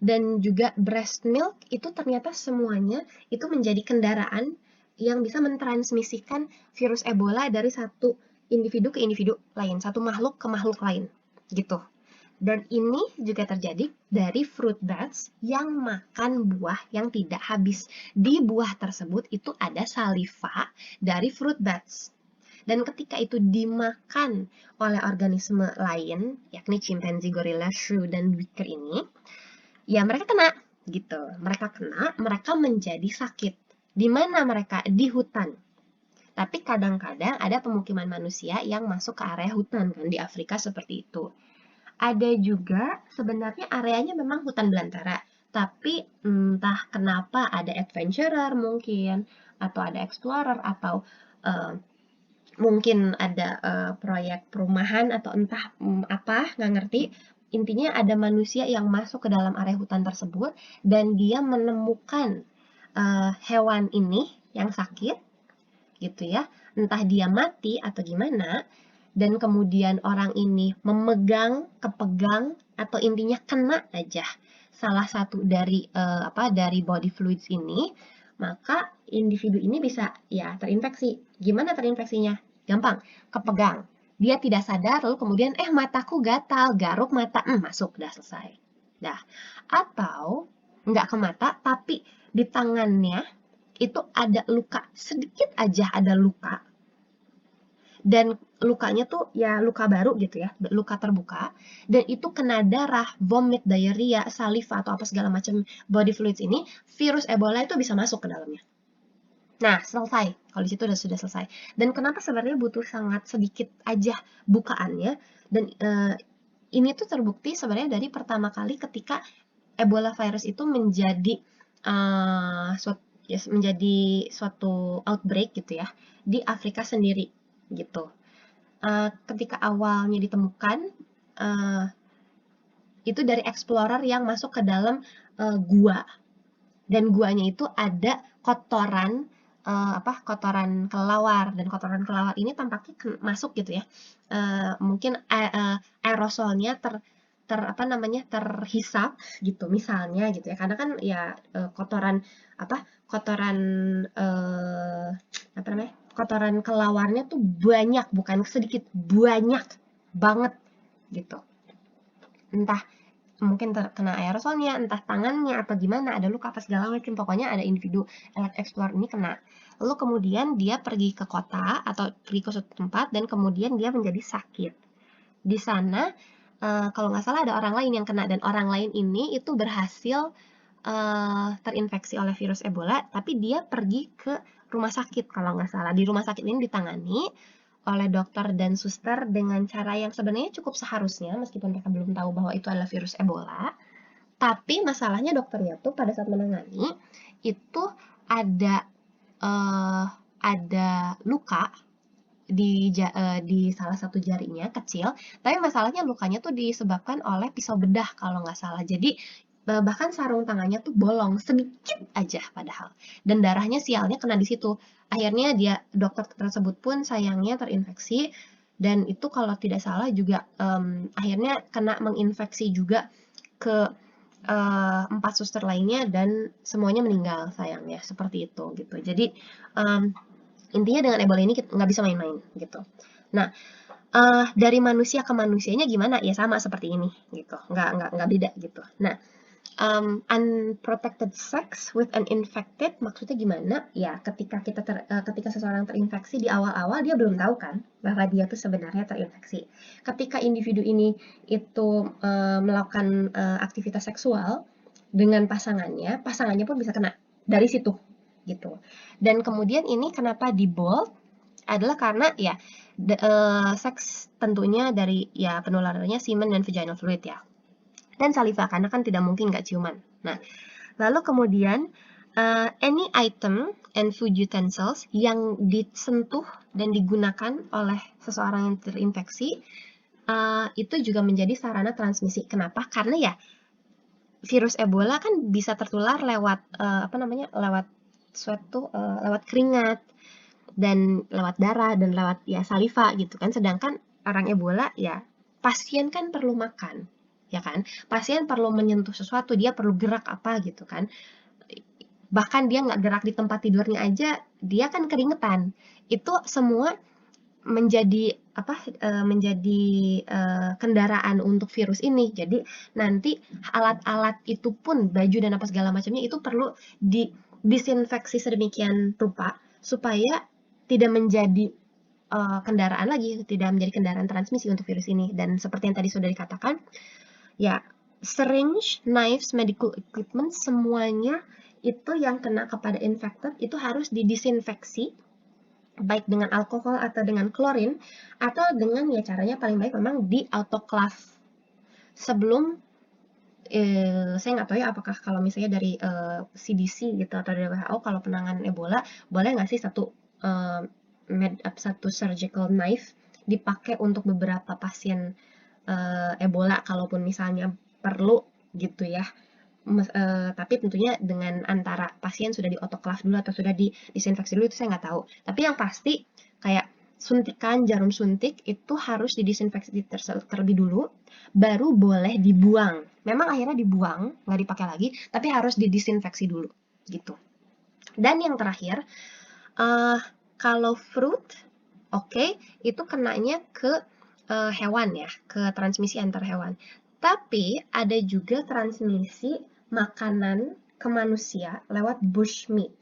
dan juga breast milk, itu ternyata semuanya itu menjadi kendaraan yang bisa mentransmisikan virus Ebola dari satu individu ke individu lain, satu makhluk ke makhluk lain, gitu. Dan ini juga terjadi dari fruit bats yang makan buah yang tidak habis. Di buah tersebut itu ada saliva dari fruit bats. Dan ketika itu dimakan oleh organisme lain, yakni chimpanzee, gorilla, shrew, dan beaker ini, ya mereka kena gitu. Mereka kena, mereka menjadi sakit. Di mana mereka? Di hutan. Tapi kadang-kadang ada pemukiman manusia yang masuk ke area hutan kan, di Afrika seperti itu. Ada juga sebenarnya areanya memang hutan belantara, tapi entah kenapa ada adventurer mungkin, atau ada explorer, atau mungkin ada proyek perumahan atau entah apa, nggak ngerti. Intinya ada manusia yang masuk ke dalam area hutan tersebut dan dia menemukan hewan ini yang sakit, gitu ya. Entah dia mati atau gimana, dan kemudian orang ini memegang, kepegang, atau intinya kena aja salah satu dari dari body fluids ini, maka individu ini bisa ya terinfeksi. Gimana terinfeksinya? Gampang, kepegang. Dia tidak sadar, lalu kemudian mataku gatal, garuk mata, masuk, udah selesai. Dah. Atau nggak ke mata, tapi di tangannya itu ada luka, sedikit aja ada luka, dan lukanya tuh ya luka baru gitu ya, luka terbuka, dan itu kena darah, vomit, diarrhea, saliva, atau apa segala macam body fluids ini, virus Ebola itu bisa masuk ke dalamnya. Nah, selesai. Kalau di situ sudah selesai. Dan kenapa sebenarnya butuh sangat sedikit aja bukaannya, dan ini tuh terbukti sebenarnya dari pertama kali ketika Ebola virus itu menjadi suatu outbreak gitu ya di Afrika sendiri gitu. Ketika awalnya ditemukan itu dari explorer yang masuk ke dalam gua, dan guanya itu ada kotoran kotoran kelelawar, dan kotoran kelelawar ini tampaknya masuk gitu ya. Mungkin aerosolnya terhisap gitu misalnya gitu ya, karena kan ya kotoran kotoran kelawarnya tuh banyak, bukan sedikit, banyak banget gitu. Entah mungkin terkena aerosolnya, entah tangannya atau gimana, ada luka apa segala macam, pokoknya ada individu explorer ini kena. Lalu kemudian dia pergi ke kota atau pergi ke suatu tempat dan kemudian dia menjadi sakit. Di sana kalau nggak salah ada orang lain yang kena, dan orang lain ini itu berhasil terinfeksi oleh virus Ebola, tapi dia pergi ke rumah sakit kalau nggak salah. Di rumah sakit ini ditangani oleh dokter dan suster dengan cara yang sebenarnya cukup seharusnya, meskipun mereka belum tahu bahwa itu adalah virus Ebola. Tapi masalahnya dokternya tuh pada saat menangani itu ada luka di salah satu jarinya kecil, tapi masalahnya lukanya tuh disebabkan oleh pisau bedah kalau nggak salah. Jadi bahkan sarung tangannya tuh bolong sedikit aja padahal, dan darahnya sialnya kena di situ. Akhirnya dokter tersebut pun sayangnya terinfeksi, dan itu kalau tidak salah juga akhirnya kena menginfeksi juga ke 4 suster lainnya, dan semuanya meninggal sayangnya, seperti itu gitu. Jadi intinya dengan Ebola ini nggak bisa main-main gitu. Nah, dari manusia ke manusianya gimana? Ya sama seperti ini gitu, nggak beda gitu. Nah, unprotected sex with an infected maksudnya gimana? Ya ketika seseorang terinfeksi di awal-awal dia belum tahu kan bahwa dia tuh sebenarnya terinfeksi. Ketika individu ini itu melakukan aktivitas seksual dengan pasangannya pun bisa kena dari situ gitu. Dan kemudian ini kenapa di bold adalah karena ya seks tentunya dari ya penularannya semen dan vaginal fluid ya, dan saliva, karena kan tidak mungkin nggak ciuman. Nah, lalu kemudian Any item and food utensils yang disentuh dan digunakan oleh seseorang yang terinfeksi itu juga menjadi sarana transmisi. Kenapa? Karena ya virus Ebola kan bisa tertular lewat lewat sweat lewat keringat dan lewat darah dan lewat ya saliva gitu kan. Sedangkan orang Ebola ya pasien kan perlu makan, ya kan? Pasien perlu menyentuh sesuatu, dia perlu gerak apa gitu kan. Bahkan dia nggak gerak di tempat tidurnya aja, dia kan keringetan. Itu semua menjadi kendaraan untuk virus ini. Jadi nanti alat-alat itu pun, baju dan apa segala macamnya itu perlu disinfeksi sedemikian rupa supaya tidak menjadi kendaraan lagi, tidak menjadi kendaraan transmisi untuk virus ini. Dan seperti yang tadi sudah dikatakan, ya syringe, knives, medical equipment semuanya itu yang kena kepada infected itu harus didisinfeksi baik dengan alkohol atau dengan klorin atau dengan ya caranya paling baik memang di autoclave sebelum saya nggak tahu ya apakah kalau misalnya dari CDC gitu atau dari WHO kalau penanganan Ebola boleh nggak sih satu surgical knife dipakai untuk beberapa pasien Ebola kalaupun misalnya perlu gitu ya. Tapi tentunya dengan antara pasien sudah di autoclave dulu atau sudah disinfeksi dulu itu saya nggak tahu. Tapi yang pasti kayak suntikan jarum suntik itu harus didisinfeksi terlebih dulu, baru boleh dibuang. Memang akhirnya dibuang, nggak dipakai lagi, tapi harus didisinfeksi dulu gitu. Dan yang terakhir, kalau fruit, itu kenanya ke hewan ya, ke transmisi antar hewan. Tapi ada juga transmisi makanan ke manusia lewat bushmeat.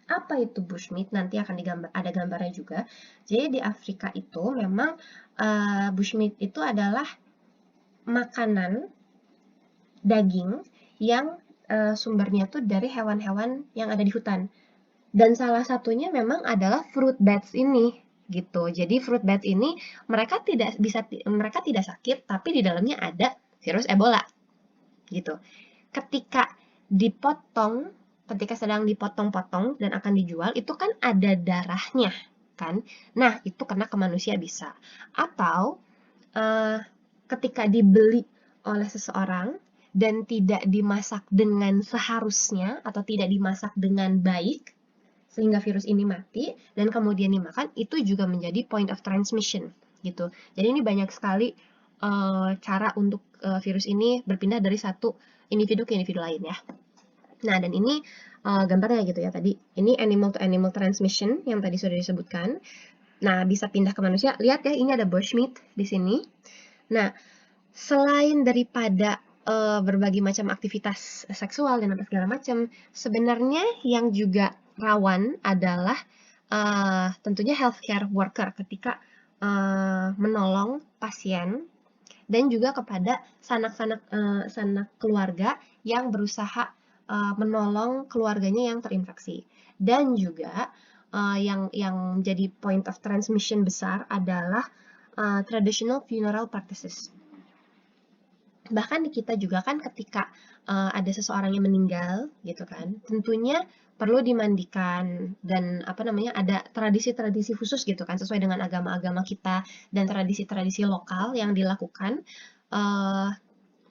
Apa itu bushmeat? Nanti akan ada gambarnya juga. Jadi di Afrika itu memang bushmeat itu adalah makanan daging yang sumbernya tuh dari hewan-hewan yang ada di hutan. Dan salah satunya memang adalah fruit bats ini gitu. Jadi fruit bats ini mereka tidak sakit tapi di dalamnya ada virus Ebola gitu. Ketika sedang dipotong-potong dan akan dijual itu kan ada darahnya kan. Nah, itu kena ke manusia bisa. Atau ketika dibeli oleh seseorang dan tidak dimasak dengan seharusnya atau tidak dimasak dengan baik sehingga virus ini mati dan kemudian dimakan, itu juga menjadi point of transmission gitu. Jadi ini banyak sekali cara untuk virus ini berpindah dari satu individu ke individu lain ya. Nah, dan ini gambarnya gitu ya tadi. Ini animal to animal transmission yang tadi sudah disebutkan. Nah, bisa pindah ke manusia. Lihat ya, ini ada bushmeat di sini. Nah, selain daripada berbagai macam aktivitas seksual dan apa segala macam, sebenarnya yang juga rawan adalah tentunya healthcare worker ketika menolong pasien dan juga kepada sanak keluarga yang berusaha menolong keluarganya yang terinfeksi. Dan juga yang jadi point of transmission besar adalah traditional funeral practices. Bahkan di kita juga kan ketika ada seseorang yang meninggal gitu kan, tentunya perlu dimandikan dan ada tradisi-tradisi khusus gitu kan sesuai dengan agama-agama kita dan tradisi-tradisi lokal yang dilakukan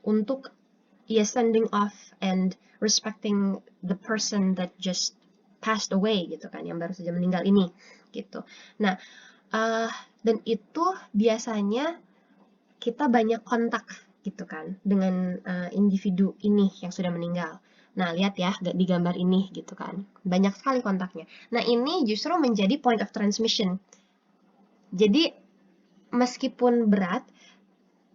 untuk sending off and respecting the person that just passed away gitu kan yang baru saja meninggal ini gitu. Nah, dan itu biasanya kita banyak kontak gitu kan dengan individu ini yang sudah meninggal. Nah, lihat ya di gambar ini gitu kan. Banyak sekali kontaknya. Nah, ini justru menjadi point of transmission. Jadi meskipun berat,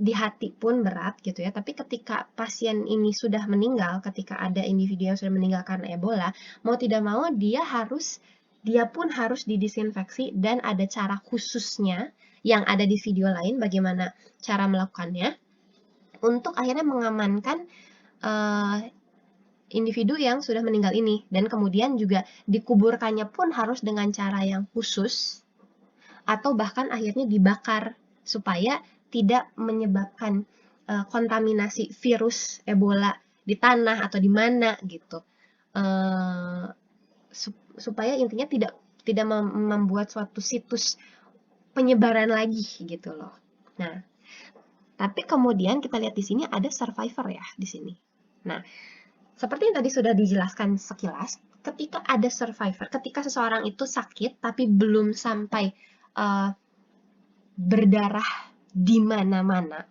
di hati pun berat gitu ya, tapi ketika pasien ini sudah meninggal, ketika ada individu yang sudah meninggal karena Ebola, mau tidak mau dia pun harus didisinfeksi dan ada cara khususnya yang ada di video lain bagaimana cara melakukannya untuk akhirnya mengamankan individu yang sudah meninggal ini dan kemudian juga dikuburkannya pun harus dengan cara yang khusus atau bahkan akhirnya dibakar supaya tidak menyebabkan kontaminasi virus Ebola di tanah atau di mana gitu. supaya intinya tidak membuat suatu situs penyebaran lagi gitu loh. Nah, tapi kemudian kita lihat di sini ada survivor ya di sini. Nah, seperti yang tadi sudah dijelaskan sekilas, ketika ada survivor, ketika seseorang itu sakit tapi belum sampai berdarah di mana-mana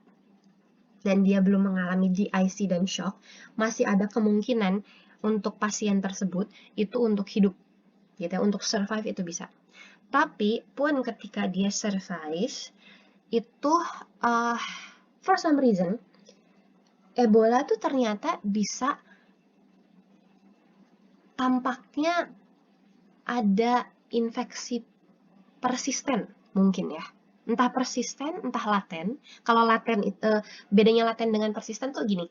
dan dia belum mengalami DIC dan shock, masih ada kemungkinan untuk pasien tersebut itu untuk hidup, gitu ya, untuk survive itu bisa. Tapi pun ketika dia survive, itu for some reason Ebola tuh ternyata bisa tampaknya ada infeksi persisten mungkin ya. Entah persisten, entah laten. Kalau laten bedanya laten dengan persisten tuh gini.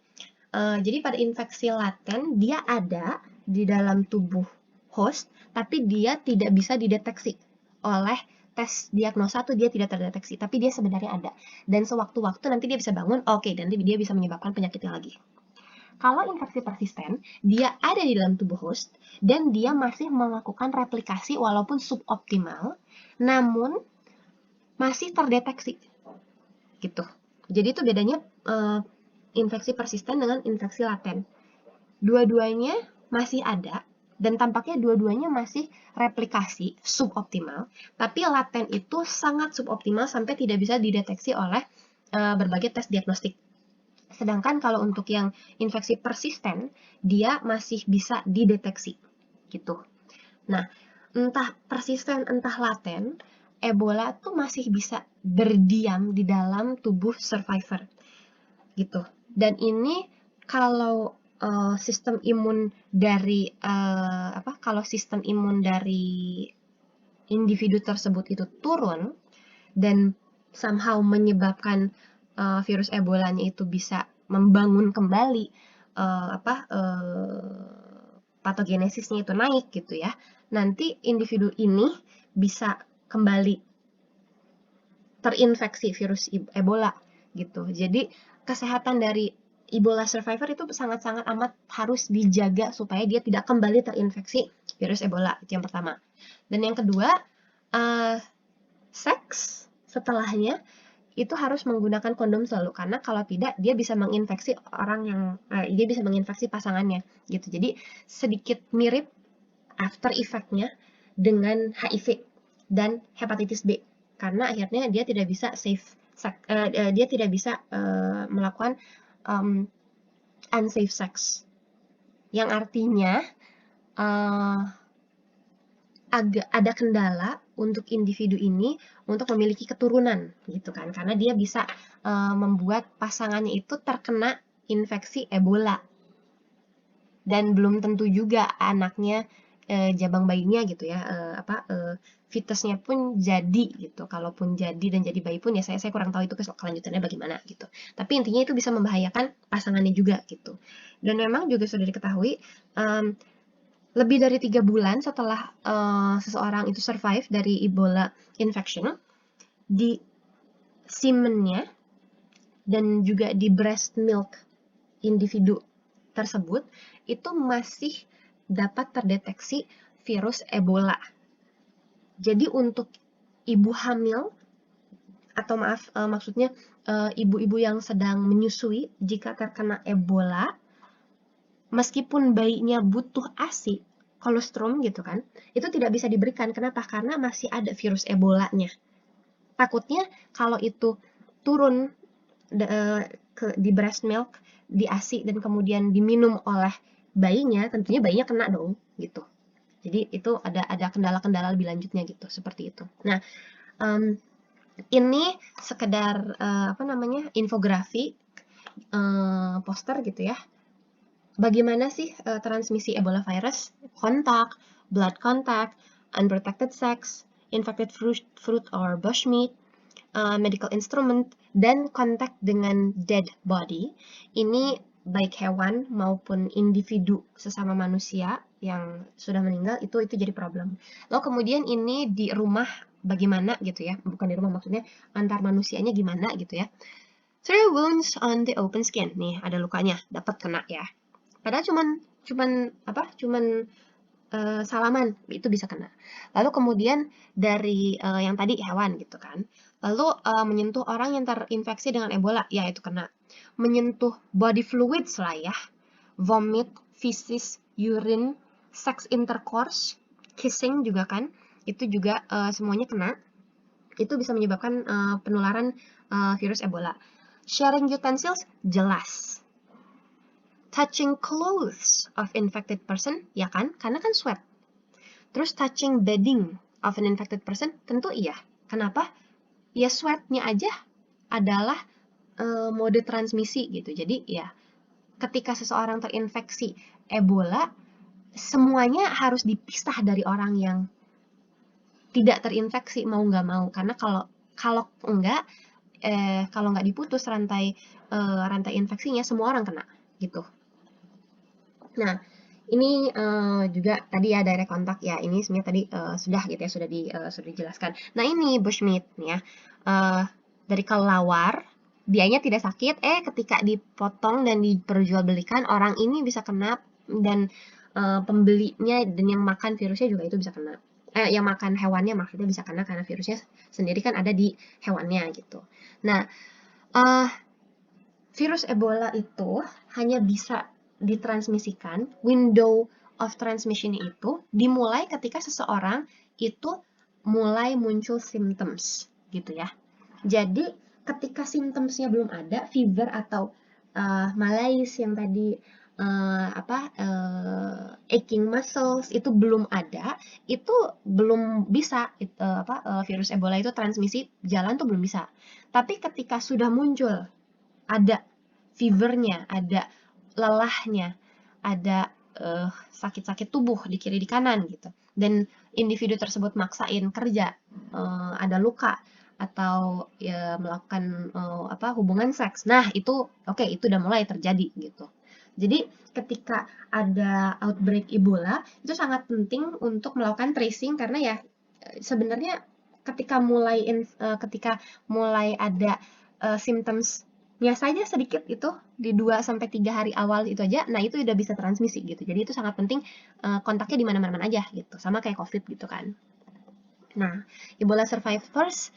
Jadi pada infeksi laten dia ada di dalam tubuh host, tapi dia tidak bisa dideteksi oleh tes diagnosa tuh dia tidak terdeteksi, tapi dia sebenarnya ada. Dan sewaktu-waktu nanti dia bisa bangun, oke, nanti dia bisa menyebabkan penyakitnya lagi. Kalau infeksi persisten, dia ada di dalam tubuh host dan dia masih melakukan replikasi walaupun suboptimal, namun masih terdeteksi. Gitu. Jadi itu bedanya infeksi persisten dengan infeksi laten. Dua-duanya masih ada dan tampaknya dua-duanya masih replikasi suboptimal, tapi laten itu sangat suboptimal sampai tidak bisa dideteksi oleh berbagai tes diagnostik. Sedangkan kalau untuk yang infeksi persisten, dia masih bisa dideteksi, gitu. Nah, entah persisten, entah laten, Ebola tuh masih bisa berdiam di dalam tubuh survivor, gitu. Dan ini kalau sistem imun dari kalau sistem imun dari individu tersebut itu turun dan somehow menyebabkan virus Ebolanya itu bisa membangun kembali patogenesisnya itu naik gitu ya. Nanti individu ini bisa kembali terinfeksi virus Ebola gitu. Jadi kesehatan dari Ebola survivor itu sangat-sangat amat harus dijaga supaya dia tidak kembali terinfeksi virus Ebola. Itu yang pertama. Dan yang kedua, seks setelahnya itu harus menggunakan kondom selalu, karena kalau tidak dia bisa menginfeksi dia bisa menginfeksi pasangannya gitu. Jadi sedikit mirip after effect-nya dengan HIV dan hepatitis B, karena akhirnya dia tidak bisa dia tidak bisa melakukan unsafe sex, yang artinya agak ada kendala untuk individu ini untuk memiliki keturunan gitu kan, karena dia bisa membuat pasangannya itu terkena infeksi Ebola dan belum tentu juga anaknya jabang bayinya gitu ya fetusnya pun jadi gitu. Kalaupun jadi dan jadi bayi pun ya saya kurang tahu itu kelanjutannya bagaimana gitu, tapi intinya itu bisa membahayakan pasangannya juga gitu. Dan memang juga sudah diketahui lebih dari 3 bulan setelah seseorang itu survive dari Ebola infection, di semennya dan juga di breast milk individu tersebut itu masih dapat terdeteksi virus Ebola. Jadi untuk ibu hamil atau maksudnya ibu-ibu yang sedang menyusui, jika terkena Ebola, meskipun bayinya butuh ASI, kolostrum gitu kan, itu tidak bisa diberikan. Kenapa? Karena masih ada virus Ebolanya. Takutnya kalau itu turun di breast milk, di ASI, dan kemudian diminum oleh bayinya, tentunya bayinya kena dong, gitu. Jadi itu ada kendala-kendala lebih lanjutnya gitu, seperti itu. Nah, ini sekedar infografi poster gitu ya. Bagaimana sih transmisi Ebola virus? Kontak, blood contact, unprotected sex, infected fruit or bushmeat, medical instrument, dan kontak dengan dead body. Ini baik hewan maupun individu sesama manusia yang sudah meninggal itu jadi problem. Lalu kemudian ini di rumah bagaimana gitu ya, bukan di rumah maksudnya antar manusianya gimana gitu ya. Through wounds on the open skin, nih ada lukanya, dapat kena ya. Padahal cuman cuman salaman, itu bisa kena. Lalu kemudian dari yang tadi hewan gitu kan. Lalu menyentuh orang yang terinfeksi dengan Ebola, ya itu kena. Menyentuh body fluids lah ya, vomit, feces, urine, sex intercourse, kissing juga kan, itu juga semuanya kena. Itu bisa menyebabkan penularan virus Ebola. Sharing utensils, jelas. Touching clothes of infected person, ya kan? Karena kan sweat. Terus touching bedding of an infected person, tentu iya. Kenapa? Ya sweatnya aja adalah mode transmisi gitu. Jadi ya ketika seseorang terinfeksi Ebola, semuanya harus dipisah dari orang yang tidak terinfeksi mau nggak mau. Karena kalau nggak diputus rantai infeksinya, semua orang kena gitu. Nah, ini juga tadi ya direct kontak ya. Ini sebenarnya tadi sudah gitu ya, sudah dijelaskan. Nah, ini bushmeat nih ya. Dari kelelawar, dianya tidak sakit, ketika dipotong dan diperjualbelikan, orang ini bisa kena dan pembelinya dan yang makan virusnya juga itu bisa kena. Yang makan hewannya maksudnya bisa kena karena virusnya sendiri kan ada di hewannya gitu. Nah, virus Ebola itu hanya bisa ditransmisikan, window of transmission itu dimulai ketika seseorang itu mulai muncul symptoms gitu ya. Jadi ketika symptomsnya belum ada, fever atau malaise yang tadi aching muscles itu belum ada, itu belum bisa virus Ebola itu transmisi jalan tuh belum bisa. Tapi ketika sudah muncul, ada fevernya, ada lelahnya, ada sakit-sakit tubuh di kiri di kanan gitu, dan individu tersebut maksain kerja, ada luka atau ya melakukan hubungan seks, nah itu oke, itu udah mulai terjadi gitu. Jadi ketika ada outbreak Ebola itu sangat penting untuk melakukan tracing, karena ya sebenarnya ketika mulai ada symptoms-nya saja sedikit itu di 2-3 hari awal itu aja, nah itu udah bisa transmisi gitu. Jadi itu sangat penting kontaknya di mana-mana aja gitu, sama kayak COVID gitu kan. Nah, Ebola survivors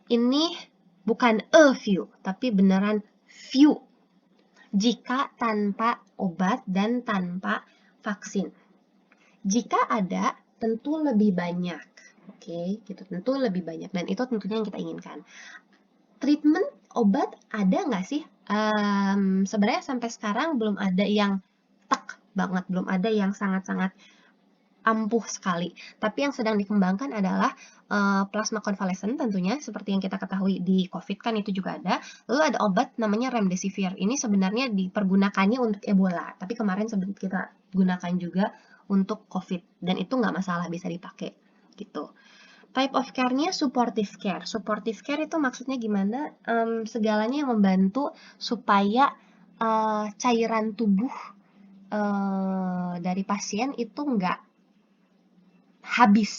ini bukan a few, tapi beneran few jika tanpa obat dan tanpa vaksin. Jika ada, tentu lebih banyak. Oke, gitu, tentu lebih banyak, dan itu tentunya yang kita inginkan. Treatment obat ada nggak sih? Sebenarnya sampai sekarang belum ada yang tek banget, belum ada yang sangat-sangat ampuh sekali. Tapi yang sedang dikembangkan adalah plasma convalescent tentunya, seperti yang kita ketahui di COVID kan itu juga ada. Lalu ada obat namanya remdesivir. Ini sebenarnya dipergunakannya untuk Ebola, tapi kemarin kita gunakan juga untuk COVID, dan itu nggak masalah, bisa dipakai gitu. Type of care-nya supportive care. Supportive care itu maksudnya gimana? Segalanya yang membantu supaya cairan tubuh dari pasien itu nggak habis.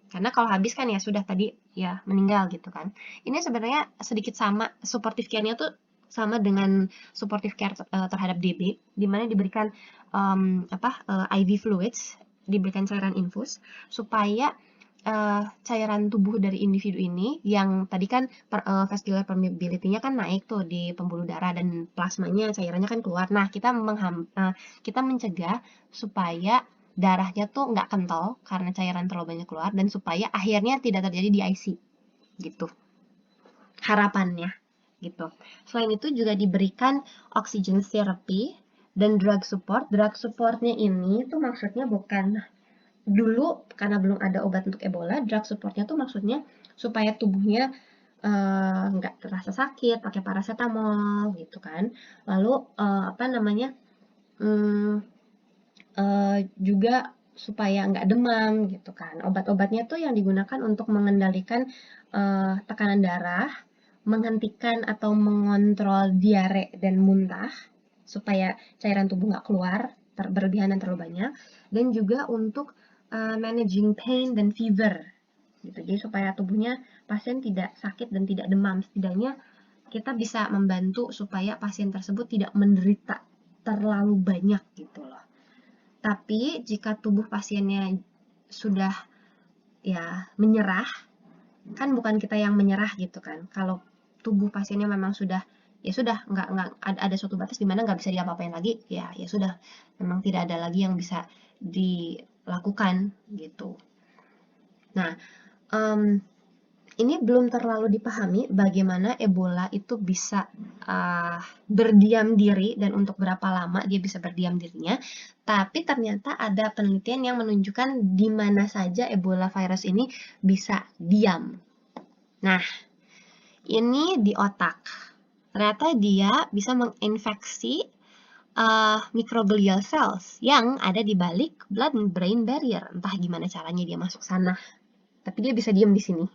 Karena kalau habis kan ya sudah tadi ya meninggal gitu kan. Ini sebenarnya sedikit sama, supportive care-nya tuh sama dengan supportive care terhadap DB, di mana diberikan IV fluids, diberikan cairan infus supaya cairan tubuh dari individu ini yang tadi kan vascular permeability-nya kan naik tuh di pembuluh darah dan plasmanya, cairannya kan keluar. Nah, kita mencegah supaya darahnya tuh nggak kental karena cairan terlalu banyak keluar, dan supaya akhirnya tidak terjadi di IC gitu harapannya gitu. Selain itu juga diberikan oxygen therapy dan drug support. Drug supportnya ini tuh maksudnya bukan dulu karena belum ada obat untuk Ebola, drug supportnya tuh maksudnya supaya tubuhnya nggak terasa sakit, pakai paracetamol gitu kan. Lalu juga supaya nggak demam gitu kan. Obat-obatnya tuh yang digunakan untuk mengendalikan tekanan darah, menghentikan atau mengontrol diare dan muntah, supaya cairan tubuh nggak keluar berlebihan dan terlalu banyak, dan juga untuk managing pain dan fever gitu. Jadi supaya tubuhnya pasien tidak sakit dan tidak demam, setidaknya kita bisa membantu supaya pasien tersebut tidak menderita terlalu banyak gitu loh. Tapi jika tubuh pasiennya sudah ya menyerah, kan bukan kita yang menyerah gitu kan. Kalau tubuh pasiennya memang sudah ya sudah nggak ada suatu batas di mana nggak bisa diapa-apain lagi, ya ya sudah, memang tidak ada lagi yang bisa dilakukan gitu. Nah, ini belum terlalu dipahami bagaimana Ebola itu bisa berdiam diri dan untuk berapa lama dia bisa berdiam dirinya. Tapi ternyata ada penelitian yang menunjukkan di mana saja Ebola virus ini bisa diam. Nah, ini di otak. Ternyata dia bisa menginfeksi microglial cells yang ada di balik blood-brain barrier. Entah gimana caranya dia masuk sana, tapi dia bisa diam di sini.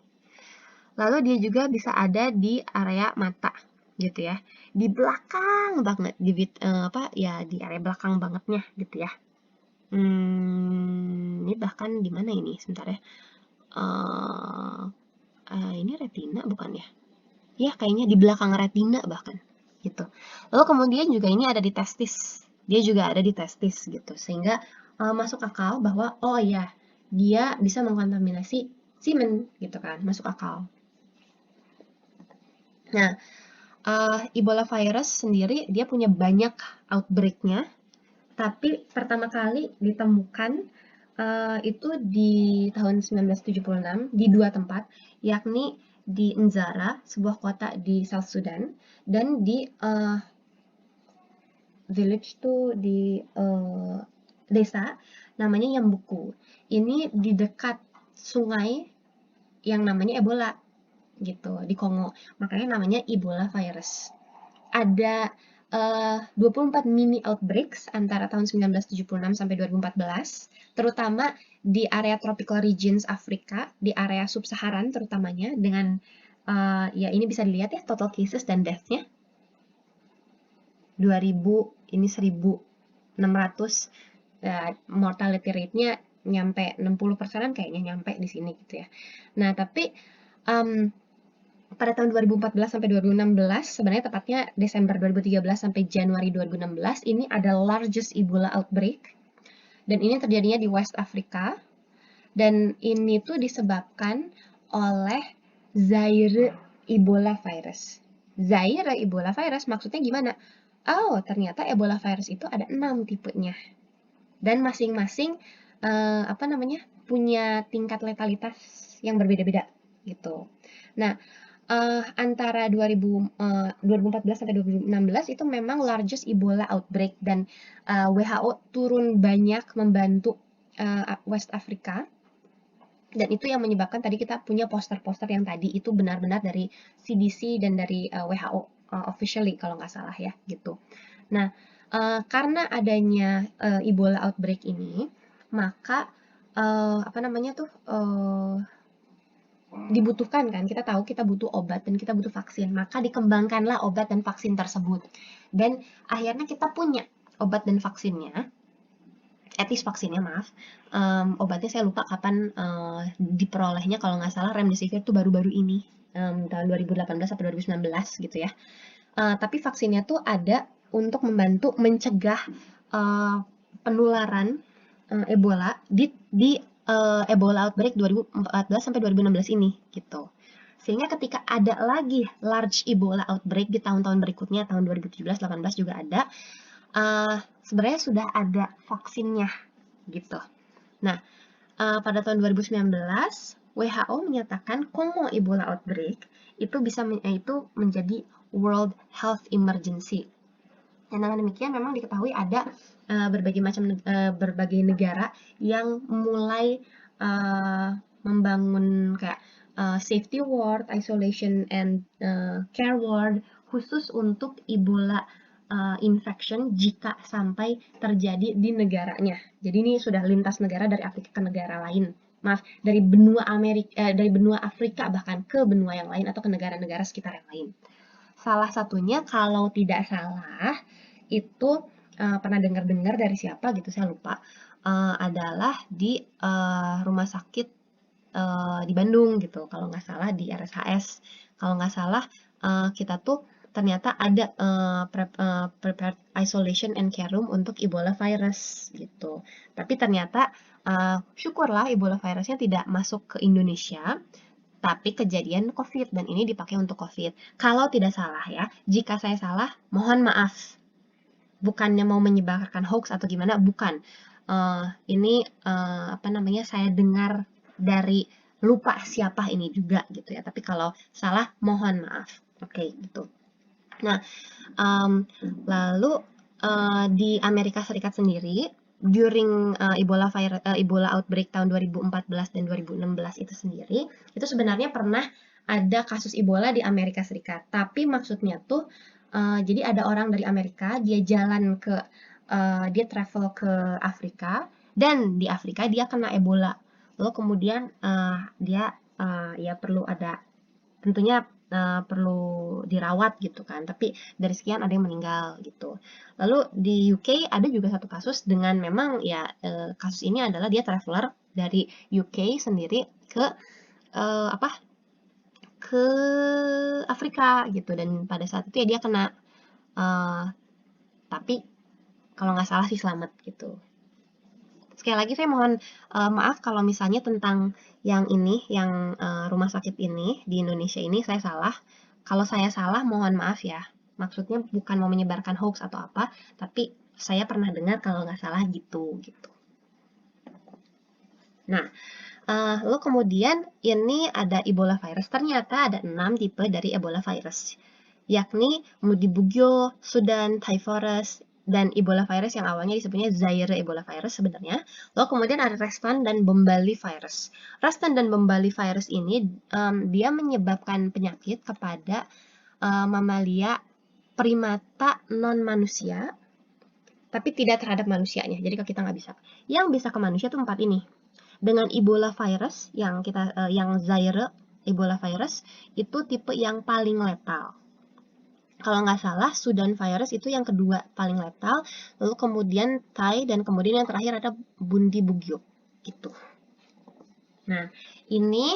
Lalu dia juga bisa ada di area mata gitu ya, di belakang banget, di di area belakang bangetnya gitu ya. Ini bahkan di mana ini? Sebentar ya. Ini retina bukan ya? Ya kayaknya di belakang retina bahkan gitu. Lalu kemudian juga ini ada di testis. Dia juga ada di testis gitu. Sehingga masuk akal bahwa oh ya, dia bisa mengkontaminasi semen gitu kan, masuk akal. Nah, Ebola virus sendiri dia punya banyak outbreak-nya, tapi pertama kali ditemukan itu di tahun 1976 di 2 tempat, yakni di Nzara, sebuah kota di South Sudan, dan di village tuh di desa namanya Yambuku. Ini di dekat sungai yang namanya Ebola gitu di Kongo. Makanya namanya Ebola virus. Ada 24 mini outbreaks antara tahun 1976 sampai 2014, terutama di area tropical regions Afrika, di area sub-Saharan terutamanya, dengan ya ini bisa dilihat ya total cases dan death-nya 2000, ini 1600, mortality rate-nya nyampe 60%-an kayaknya nyampe di sini gitu ya. Nah, tapi pada tahun 2014 sampai 2016, sebenarnya tepatnya Desember 2013 sampai Januari 2016, ini ada largest Ebola outbreak. Dan ini terjadinya di West Africa. Dan ini tuh disebabkan oleh Zaire Ebola virus. Zaire Ebola virus maksudnya gimana? Oh, ternyata Ebola virus itu ada 6 tipenya. Dan masing-masing punya tingkat letalitas yang berbeda-beda gitu. Nah, antara 2014 sampai 2016 itu memang largest Ebola outbreak, dan WHO turun banyak membantu West Africa, dan itu yang menyebabkan tadi kita punya poster-poster yang tadi itu benar-benar dari CDC dan dari WHO officially kalau nggak salah ya gitu. Nah, karena adanya Ebola outbreak ini, maka dibutuhkan kan, kita tahu kita butuh obat dan kita butuh vaksin, maka dikembangkanlah obat dan vaksin tersebut. Dan akhirnya kita punya obat dan vaksinnya, vaksinnya maaf, obatnya saya lupa kapan diperolehnya, kalau nggak salah remdesivir tuh baru-baru ini, tahun 2018 sampai 2019 gitu ya. Tapi vaksinnya tuh ada untuk membantu mencegah penularan Ebola di Ebola outbreak 2014 sampai 2016 ini gitu. Sehingga ketika ada lagi large Ebola outbreak di tahun-tahun berikutnya, tahun 2017, 18 juga ada, sebenarnya sudah ada vaksinnya gitu. Nah, pada tahun 2019 WHO menyatakan Kongo Ebola outbreak itu menjadi World Health Emergency. Dan dengan demikian memang diketahui ada berbagai negara yang mulai membangun kayak safety ward, isolation and care ward khusus untuk Ebola infection jika sampai terjadi di negaranya. Jadi ini sudah lintas negara dari Afrika ke negara lain. Maaf, dari benua Afrika bahkan ke benua yang lain atau ke negara-negara sekitar yang lain. Salah satunya kalau tidak salah itu pernah dengar-dengar dari siapa gitu, saya lupa, adalah di rumah sakit di Bandung gitu, kalau nggak salah di RSHS. Kalau nggak salah kita tuh ternyata ada prepared isolation and care room untuk Ebola virus gitu. Tapi ternyata syukurlah Ebola virusnya tidak masuk ke Indonesia, tapi kejadian COVID dan ini dipakai untuk COVID. Kalau tidak salah ya, jika saya salah, mohon maaf. Bukannya mau menyebarkan hoax atau gimana, bukan. Ini apa namanya, saya dengar dari lupa siapa ini juga gitu ya. Tapi kalau salah, mohon maaf. Oke, gitu. Nah, lalu di Amerika Serikat sendiri, during Ebola outbreak tahun 2014 dan 2016 itu sendiri, itu sebenarnya pernah ada kasus Ebola di Amerika Serikat. Tapi maksudnya tuh, jadi ada orang dari Amerika, dia travel ke Afrika, dan di Afrika dia kena Ebola. Lalu kemudian ya tentunya perlu dirawat gitu kan, tapi dari sekian ada yang meninggal gitu. Lalu di UK ada juga satu kasus dengan memang ya kasus ini adalah dia traveler dari UK sendiri ke ke Afrika gitu, dan pada saat itu ya dia kena, tapi kalau nggak salah sih selamat gitu. Sekali lagi saya mohon maaf kalau misalnya tentang yang rumah sakit ini di Indonesia ini saya salah. Kalau saya salah, mohon maaf ya. Maksudnya bukan mau menyebarkan hoax atau apa, tapi saya pernah dengar kalau nggak salah gitu. Nah, lalu kemudian ini ada Ebola virus. Ternyata ada 6 tipe dari Ebola virus, yakni Mudibugyo, Sudan, Thai forest, dan Ebola virus yang awalnya disebutnya Zaire Ebola virus sebenarnya. Lalu kemudian ada Reston dan Bombali virus. Reston dan Bombali virus ini dia menyebabkan penyakit kepada mamalia primata non manusia, tapi tidak terhadap manusianya. Jadi kita nggak bisa. Yang bisa ke manusia tuh 4 ini. Dengan Ebola virus yang Zaire Ebola virus itu tipe yang paling letal. Kalau nggak salah, Sudan virus itu yang kedua paling letal, lalu kemudian Thai, dan kemudian yang terakhir ada Bundibugyo gitu. Nah, ini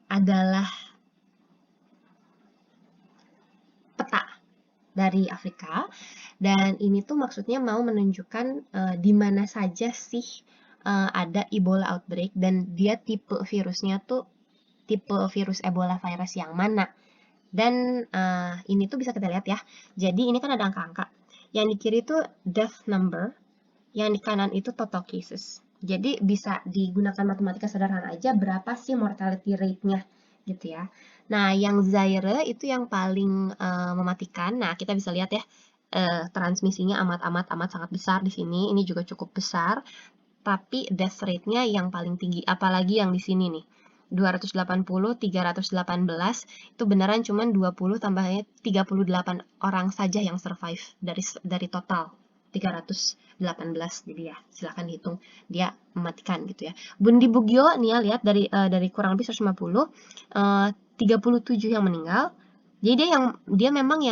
adalah peta dari Afrika, dan ini tuh maksudnya mau menunjukkan di mana saja sih ada Ebola outbreak, dan dia tipe virusnya tuh tipe virus Ebola virus yang mana. Dan ini tuh bisa kita lihat ya. Jadi ini kan ada angka-angka. Yang di kiri itu death number, yang di kanan itu total cases. Jadi bisa digunakan matematika sederhana aja berapa sih mortality rate-nya gitu ya. Nah, yang Zaire itu yang paling mematikan. Nah, kita bisa lihat ya, transmisinya amat sangat besar di sini. Ini juga cukup besar. Tapi death rate-nya yang paling tinggi, apalagi yang di sini nih. 280, 318, itu beneran cuman 20 tambahnya 38 orang saja yang survive dari total 318. Jadi ya silahkan hitung, dia mematikan gitu ya. Bundibugyo nih ya, lihat dari kurang lebih 150, 37 yang meninggal. Jadi dia memang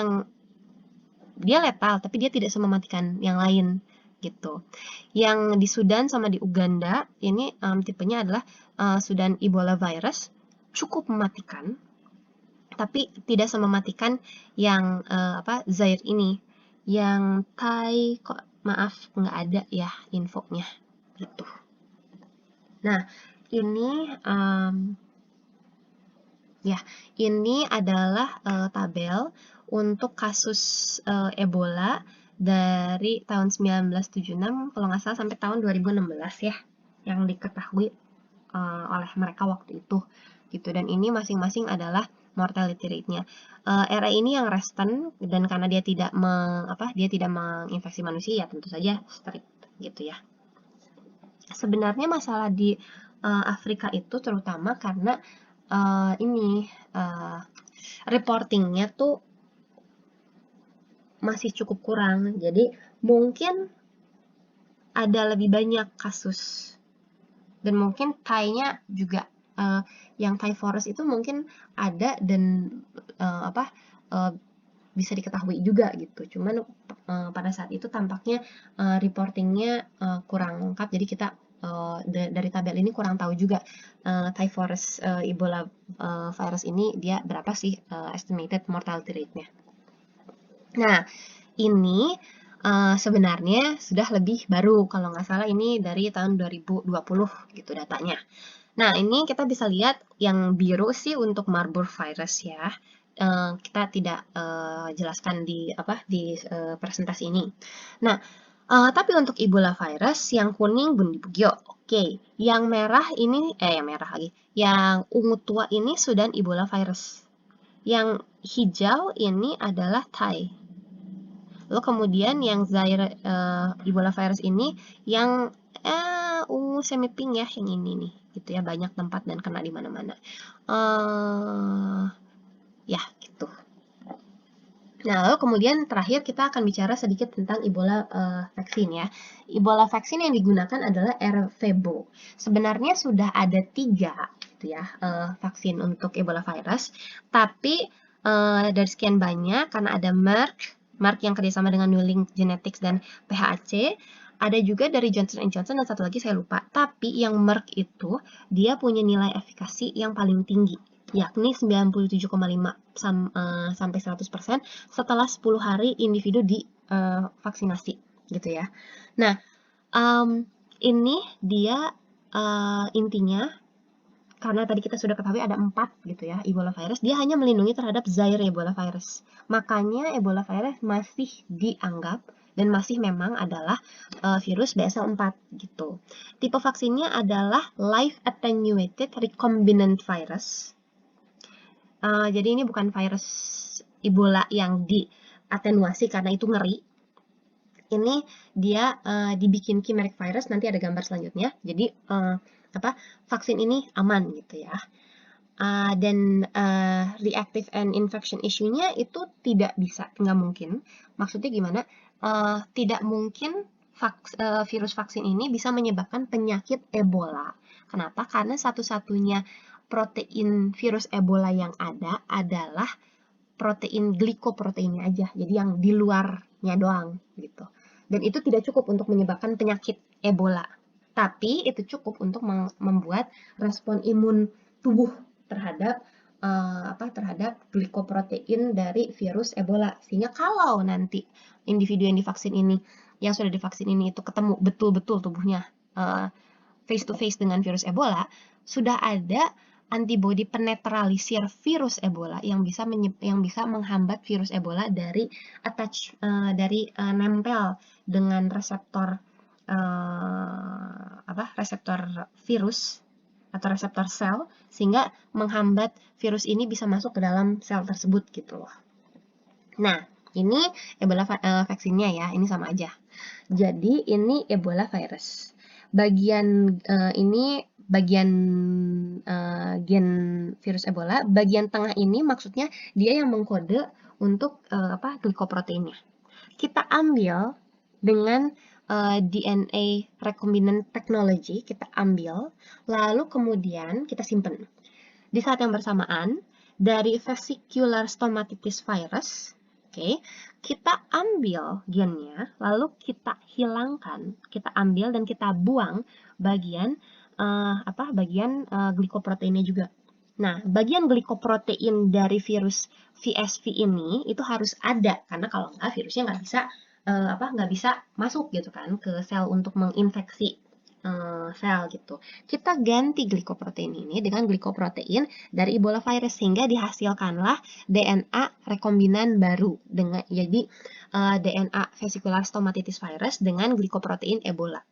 dia letal, tapi dia tidak semematikan yang lain gitu. Yang di Sudan sama di Uganda ini tipenya adalah Sudan Ebola virus, cukup mematikan, tapi tidak semematikan yang Zaire ini. Yang Thai kok maaf nggak ada ya infonya gitu. Nah, ini adalah tabel untuk kasus Ebola dari tahun 1976 kalau nggak salah sampai tahun 2016 ya, yang diketahui oleh mereka waktu itu gitu. Dan ini masing-masing adalah mortality rate-nya. Era ini yang Reston, dan karena dia tidak menginfeksi manusia, ya tentu saja strict gitu ya. Sebenarnya masalah di Afrika itu terutama karena reportingnya tuh masih cukup kurang. Jadi mungkin ada lebih banyak kasus, dan mungkin Thai-nya juga yang Thai forest itu mungkin ada dan bisa diketahui juga gitu. Cuman pada saat itu tampaknya reportingnya kurang lengkap, jadi kita dari tabel ini kurang tahu juga Thai Forest Ebola virus ini dia berapa sih estimated mortality rate-nya. Nah, ini sebenarnya sudah lebih baru, kalau nggak salah ini dari tahun 2020 gitu datanya. Nah, ini kita bisa lihat yang biru sih untuk Marburg virus ya. Kita tidak jelaskan di presentasi ini. Nah, tapi untuk Ebola virus yang kuning Bundibugyo. Oke, yang merah ini yang merah lagi. Yang ungu tua ini Sudan Ebola virus. Yang hijau ini adalah Thai. Lalu kemudian yang Zaire Ebola virus ini yang ungu semi pink ya, yang ini nih, gitu ya, banyak tempat dan kena di mana-mana. Ya, gitu. Nah, lalu kemudian terakhir kita akan bicara sedikit tentang Ebola vaksin ya. Ebola vaksin yang digunakan adalah Ervebo. Sebenarnya sudah ada 3 gitu ya vaksin untuk Ebola virus, tapi dari sekian banyak karena ada Merck yang kerjasama dengan Nulink Genetics dan PHAC, ada juga dari Johnson & Johnson dan satu lagi saya lupa. Tapi yang Merck itu dia punya nilai efikasi yang paling tinggi, yakni 97,5 sampai 100% setelah 10 hari individu divaksinasi gitu ya. Nah, ini dia intinya karena tadi kita sudah ketahui ada 4 gitu ya Ebola virus, dia hanya melindungi terhadap Zaire Ebola virus. Makanya Ebola virus masih dianggap dan masih memang adalah virus BSL-4 gitu. Tipe vaksinnya adalah live attenuated recombinant virus. Jadi ini bukan virus Ebola yang diatenuasi karena itu ngeri. Ini dia dibikin chimeric virus, nanti ada gambar selanjutnya. Jadi vaksin ini aman gitu ya. Dan reactive and infection issue-nya itu tidak bisa, nggak mungkin. Maksudnya gimana? Tidak mungkin virus vaksin ini bisa menyebabkan penyakit Ebola. Kenapa? Karena satu-satunya protein virus Ebola yang ada adalah protein glikoproteinnya aja, jadi yang di luarnya doang gitu. Dan itu tidak cukup untuk menyebabkan penyakit Ebola. Tapi itu cukup untuk membuat respon imun tubuh terhadap terhadap glikoprotein dari virus Ebola. Sehingga kalau nanti individu yang divaksin ini, yang sudah divaksin ini itu ketemu betul-betul tubuhnya face to face dengan virus Ebola, sudah ada antibodi penetralisir virus Ebola yang bisa menghambat virus Ebola dari nempel dengan reseptor reseptor virus atau reseptor sel, sehingga menghambat virus ini bisa masuk ke dalam sel tersebut gitu loh. Nah, ini Ebola vaksinnya ya, ini sama aja. Jadi ini Ebola virus. Bagian ini bagian gen virus Ebola, bagian tengah ini maksudnya dia yang mengkode untuk glikoproteinnya. Kita ambil dengan DNA recombinant technology, kita ambil, lalu kemudian kita simpan. Di saat yang bersamaan, dari vesicular stomatitis virus, kita ambil gennya, lalu kita hilangkan, kita ambil dan kita buang bagian glikoproteinnya juga. Nah, bagian glikoprotein dari virus VSV ini itu harus ada, karena kalau nggak virusnya nggak bisa masuk gitu kan ke sel untuk menginfeksi sel gitu. Kita ganti glikoprotein ini dengan glikoprotein dari Ebola virus sehingga dihasilkanlah DNA rekombinan baru dengan jadi DNA vesicular stomatitis virus dengan glikoprotein Ebola.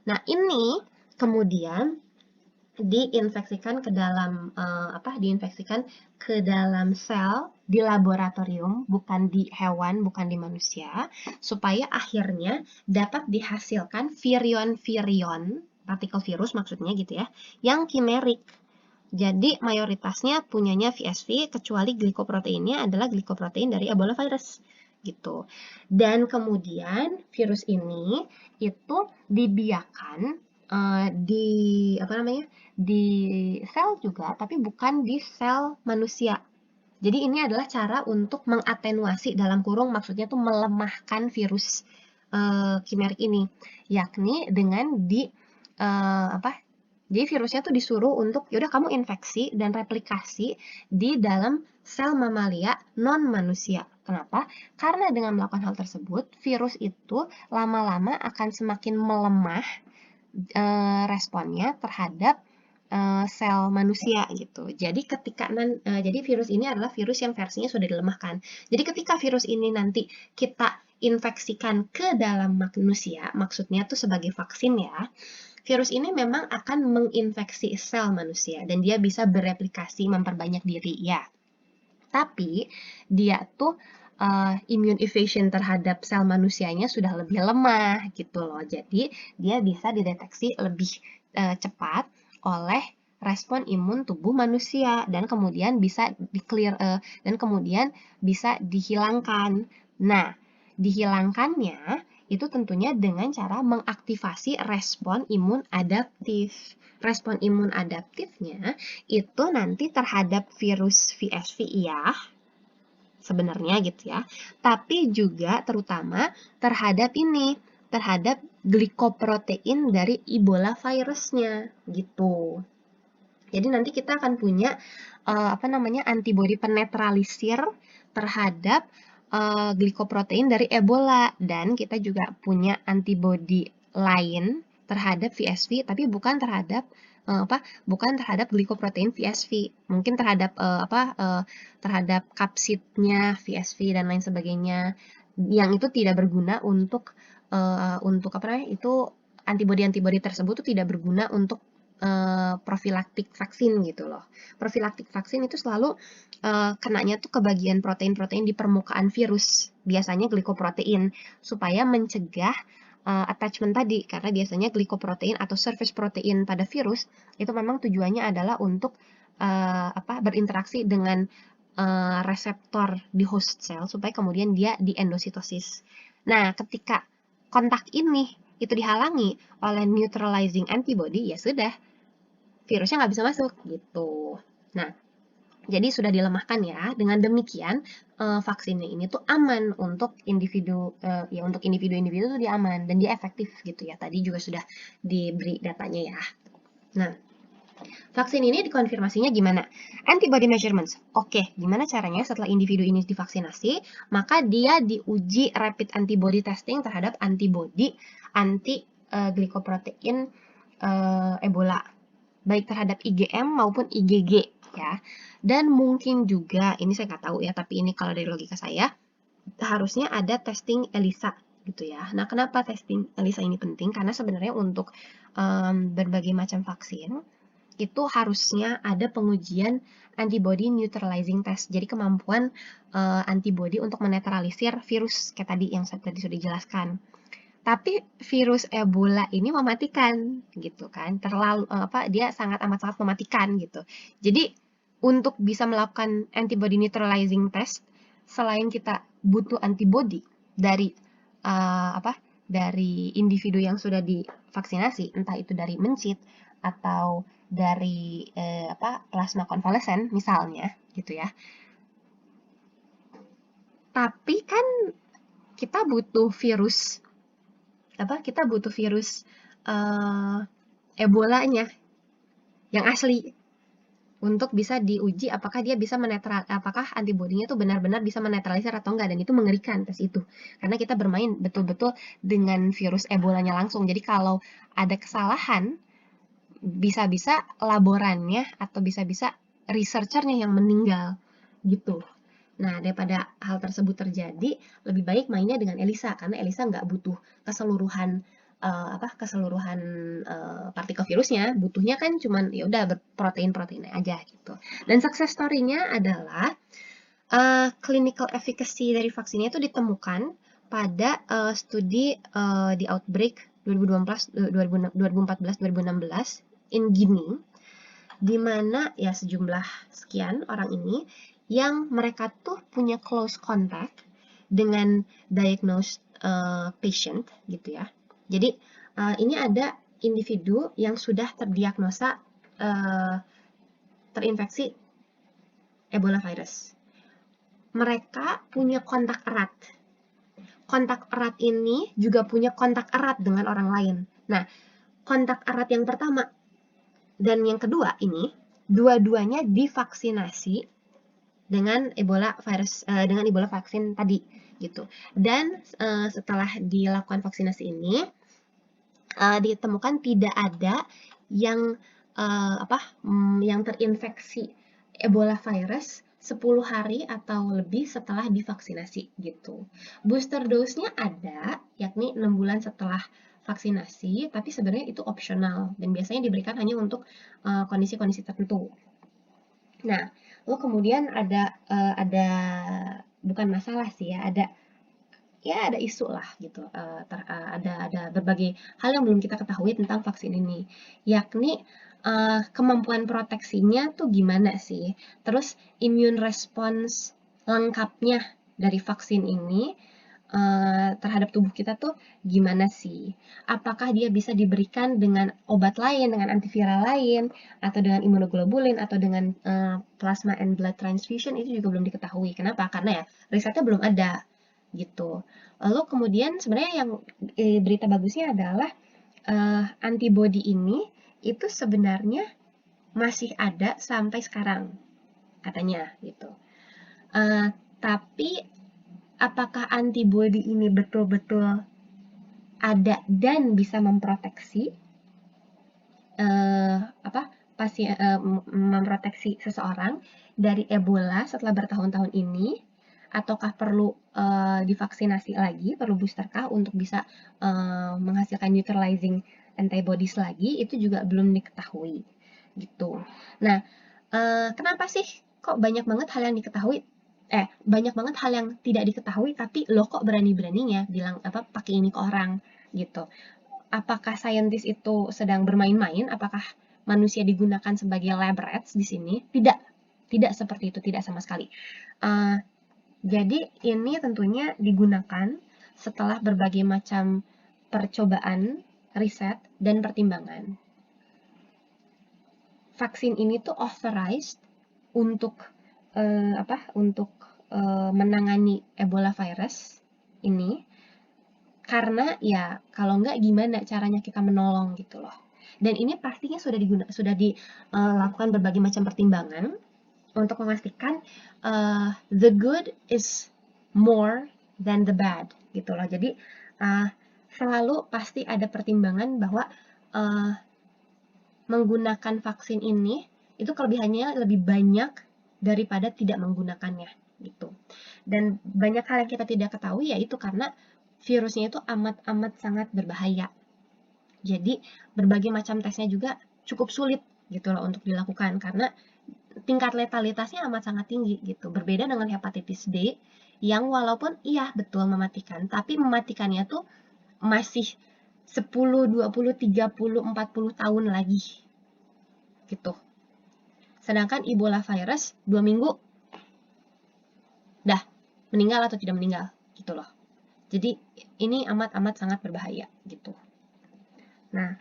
Nah, ini kemudian diinfeksikan ke dalam sel di laboratorium, bukan di hewan, bukan di manusia, supaya akhirnya dapat dihasilkan virion-virion, partikel virus maksudnya gitu ya, yang kimerik. Jadi mayoritasnya punyanya VSV, kecuali glikoproteinnya adalah glikoprotein dari Ebola virus gitu. Dan kemudian virus ini itu dibiarkan di sel juga, tapi bukan di sel manusia. Jadi ini adalah cara untuk mengatenuasi, dalam kurung maksudnya tuh melemahkan virus kimerik ini, yakni dengan Jadi virusnya tuh disuruh untuk yaudah kamu infeksi dan replikasi di dalam sel mamalia non manusia. Kenapa? Karena dengan melakukan hal tersebut, virus itu lama-lama akan semakin melemah responnya terhadap sel manusia gitu. Jadi jadi virus ini adalah virus yang versinya sudah dilemahkan. Jadi ketika virus ini nanti kita infeksikan ke dalam manusia, maksudnya tuh sebagai vaksin ya, virus ini memang akan menginfeksi sel manusia dan dia bisa bereplikasi memperbanyak diri ya. Tapi dia tuh immune evasion terhadap sel manusianya sudah lebih lemah gitu loh. Jadi dia bisa dideteksi lebih cepat oleh respon imun tubuh manusia dan kemudian bisa dan kemudian bisa dihilangkan. Nah, dihilangkannya itu tentunya dengan cara mengaktifasi respon imun adaptif. Respon imun adaptifnya itu nanti terhadap virus VSV iya, sebenarnya gitu ya. Tapi juga terutama terhadap glikoprotein dari Ebola virusnya gitu. Jadi nanti kita akan punya antibodi penetralisir terhadap glikoprotein dari Ebola dan kita juga punya antibodi lain terhadap VSV tapi bukan terhadap glikoprotein VSV, mungkin terhadap terhadap kapsidnya VSV dan lain sebagainya yang itu tidak berguna untuk antibodi tersebut tuh tidak berguna untuk profilaktik vaksin gitu loh. Profilaktik vaksin itu selalu kenanya tuh ke bagian protein-protein di permukaan virus, biasanya glikoprotein, supaya mencegah attachment tadi, karena biasanya glikoprotein atau surface protein pada virus itu memang tujuannya adalah untuk berinteraksi dengan reseptor di host cell supaya kemudian dia diendositosis. Nah, ketika kontak ini itu dihalangi oleh neutralizing antibody, ya sudah, virusnya nggak bisa masuk gitu. Nah, jadi sudah dilemahkan ya. Dengan demikian vaksinnya ini tuh aman untuk individu individu tuh dia aman dan dia efektif gitu ya. Tadi juga sudah diberi datanya ya. Nah, vaksin ini dikonfirmasinya gimana? Antibody measurements. Oke, gimana caranya setelah individu ini divaksinasi? Maka dia diuji rapid antibody testing terhadap antibody anti glikoprotein Ebola, baik terhadap IgM maupun IgG ya. Dan mungkin juga, ini saya nggak tahu ya, tapi ini kalau dari logika saya, harusnya ada testing ELISA gitu ya. Nah, kenapa testing ELISA ini penting? Karena sebenarnya untuk berbagai macam vaksin, itu harusnya ada pengujian antibody neutralizing test. Jadi kemampuan antibody untuk menetralisir virus kayak tadi yang tadi sudah dijelaskan. Tapi virus Ebola ini mematikan gitu kan. Dia sangat mematikan gitu. Jadi untuk bisa melakukan antibody neutralizing test, selain kita butuh antibody dari dari individu yang sudah divaksinasi, entah itu dari mencit atau dari plasma konvalesen misalnya gitu ya. Tapi kan kita butuh virus Ebolanya yang asli untuk bisa diuji apakah antibodinya tuh benar-benar bisa menetralisir atau enggak, dan itu mengerikan tes itu karena kita bermain betul-betul dengan virus Ebolanya langsung. Jadi kalau ada kesalahan, bisa-bisa laborannya atau bisa-bisa researchernya yang meninggal gitu. Nah, daripada hal tersebut terjadi, lebih baik mainnya dengan ELISA karena ELISA nggak butuh keseluruhan partikel virusnya, butuhnya kan cuman ya udah protein-proteinnya aja gitu. Dan success story-nya adalah clinical efficacy dari vaksinnya itu ditemukan pada studi di outbreak 2014-2016 in Guinea, di mana ya sejumlah sekian orang ini yang mereka tuh punya close contact dengan diagnosed patient gitu ya. Jadi ini ada individu yang sudah terdiagnosa terinfeksi Ebola virus. Mereka punya kontak erat. Kontak erat ini juga punya kontak erat dengan orang lain. Nah, kontak erat yang pertama dan yang kedua ini dua-duanya divaksinasi dengan Ebola vaksin tadi gitu. Dan setelah dilakukan vaksinasi ini ditemukan tidak ada yang yang terinfeksi Ebola virus 10 hari atau lebih setelah divaksinasi gitu. Booster dose-nya ada, yakni 6 bulan setelah vaksinasi, tapi sebenarnya itu opsional dan biasanya diberikan hanya untuk kondisi-kondisi tertentu. Nah, lalu kemudian ada bukan masalah sih ya, ada isu lah gitu, ada berbagai hal yang belum kita ketahui tentang vaksin ini, yakni kemampuan proteksinya tuh gimana sih, terus immune response lengkapnya dari vaksin ini terhadap tubuh kita tuh gimana sih? Apakah dia bisa diberikan dengan obat lain, dengan antiviral lain, atau dengan imunoglobulin, atau dengan plasma and blood transfusion, itu juga belum diketahui. Kenapa? Karena ya risetnya belum ada gitu. Lalu kemudian sebenarnya yang berita bagusnya adalah antibody ini itu sebenarnya masih ada sampai sekarang katanya gitu. Tapi apakah antibody ini betul-betul ada dan bisa memproteksi memproteksi seseorang dari Ebola setelah bertahun-tahun ini, ataukah perlu divaksinasi lagi, perlu booster kah untuk bisa menghasilkan neutralizing antibodies lagi, itu juga belum diketahui gitu. Nah, kenapa sih kok banyak banget hal yang diketahui, banyak banget hal yang tidak diketahui, tapi lo kok berani-beraninya bilang pakai ini ke orang gitu. Apakah saintis itu sedang bermain-main? Apakah manusia digunakan sebagai lab rats di sini? Tidak seperti itu, tidak sama sekali. Jadi ini tentunya digunakan setelah berbagai macam percobaan, riset, dan pertimbangan. Vaksin ini tuh authorized untuk menangani Ebola virus ini, karena ya kalau nggak gimana caranya kita menolong gitu loh. Dan ini pastinya sudah dilakukan berbagai macam pertimbangan untuk memastikan the good is more than the bad gitu loh. Jadi selalu pasti ada pertimbangan bahwa menggunakan vaksin ini itu kelebihannya lebih banyak daripada tidak menggunakannya gitu. Dan banyak hal yang kita tidak ketahui yaitu karena virusnya itu amat sangat berbahaya. Jadi berbagai macam tesnya juga cukup sulit gitu loh untuk dilakukan karena tingkat letalitasnya amat sangat tinggi gitu. Berbeda dengan hepatitis B yang walaupun iya betul mematikan, tapi mematikannya tuh masih 10, 20, 30, 40 tahun lagi gitu. Sedangkan Ebola virus 2 minggu dah meninggal atau tidak meninggal gitu loh. Jadi ini amat sangat berbahaya gitu. Nah,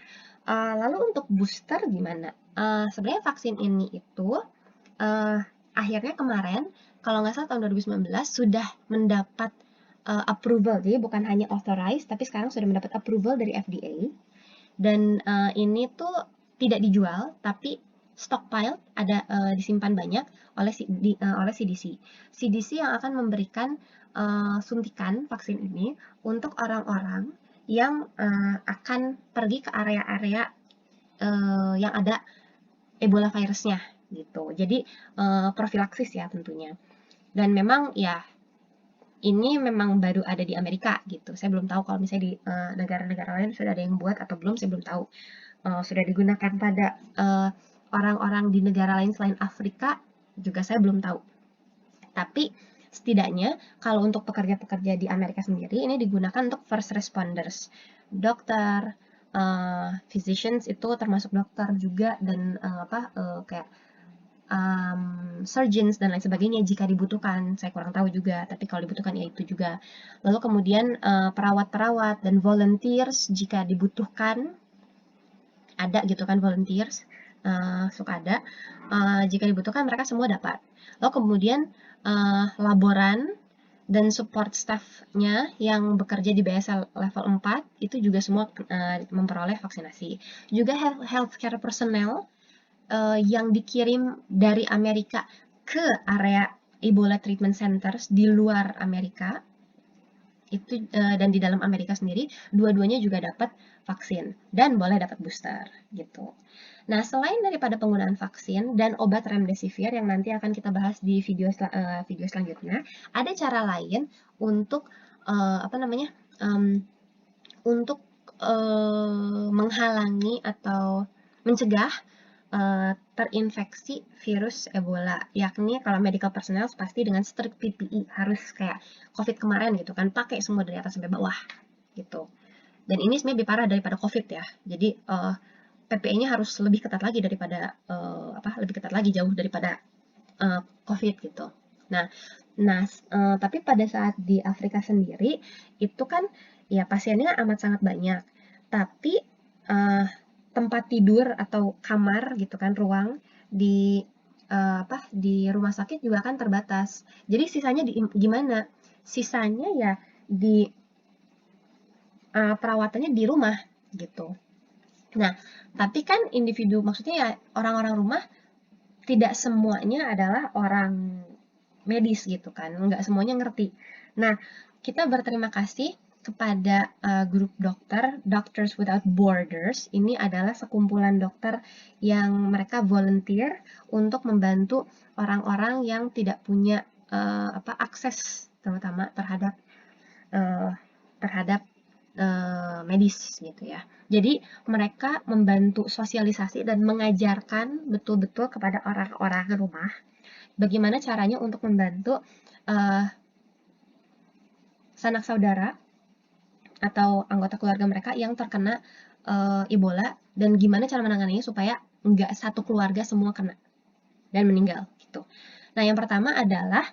lalu untuk booster gimana? Sebenarnya vaksin ini itu akhirnya kemarin, kalau nggak salah tahun 2019 sudah mendapat approval, jadi bukan hanya authorized, tapi sekarang sudah mendapat approval dari FDA. Dan ini tuh tidak dijual, tapi stockpile ada disimpan banyak oleh CDC. CDC yang akan memberikan suntikan vaksin ini untuk orang-orang yang akan pergi ke area-area yang ada Ebola virusnya gitu. Jadi profilaksis ya tentunya. Dan memang ya ini memang baru ada di Amerika gitu. Saya belum tahu kalau misalnya di negara-negara lain sudah ada yang buat atau belum, saya belum tahu. Sudah digunakan pada orang-orang di negara lain selain Afrika juga saya belum tahu. Tapi setidaknya kalau untuk pekerja-pekerja di Amerika sendiri ini digunakan untuk first responders, dokter, physicians itu termasuk dokter juga dan kayak surgeons dan lain sebagainya jika dibutuhkan. Saya kurang tahu juga, tapi kalau dibutuhkan ya itu juga. Lalu kemudian perawat-perawat dan volunteers jika dibutuhkan, ada gitu kan volunteers, suka ada. Jika dibutuhkan mereka semua dapat. Lalu kemudian laboran dan support staff-nya yang bekerja di BSL level 4 itu juga semua memperoleh vaksinasi. Juga healthcare personnel yang dikirim dari Amerika ke area Ebola Treatment Centers di luar Amerika itu dan di dalam Amerika sendiri dua-duanya juga dapat vaksin dan boleh dapat booster gitu. Nah, selain daripada penggunaan vaksin dan obat remdesivir yang nanti akan kita bahas di video selanjutnya, ada cara lain untuk apa namanya? Untuk menghalangi atau mencegah terinfeksi virus Ebola, yakni kalau medical personnel pasti dengan strict PPE, harus kayak COVID kemarin gitu kan, pakai semua dari atas sampai bawah gitu. Dan ini sebenarnya lebih parah daripada COVID ya. Jadi PPE-nya harus lebih ketat lagi daripada lebih ketat lagi jauh daripada COVID gitu. Tapi pada saat di Afrika sendiri itu kan ya pasiennya amat sangat banyak, tapi tempat tidur atau kamar gitu kan, ruang di di rumah sakit juga kan terbatas. Jadi sisanya gimana? Sisanya ya di perawatannya di rumah gitu. Nah, tapi kan individu, maksudnya ya orang-orang rumah tidak semuanya adalah orang medis gitu kan, nggak semuanya ngerti. Nah, kita berterima kasih kepada grup dokter Doctors Without Borders. Ini adalah sekumpulan dokter yang mereka volunteer untuk membantu orang-orang yang tidak punya akses terutama terhadap uh, terhadap medis gitu ya. Jadi mereka membantu sosialisasi dan mengajarkan betul-betul kepada orang-orang rumah bagaimana caranya untuk membantu uh, sanak saudara atau anggota keluarga mereka yang terkena Ebola dan gimana cara menanganinya supaya nggak satu keluarga semua kena dan meninggal gitu. Nah, yang pertama adalah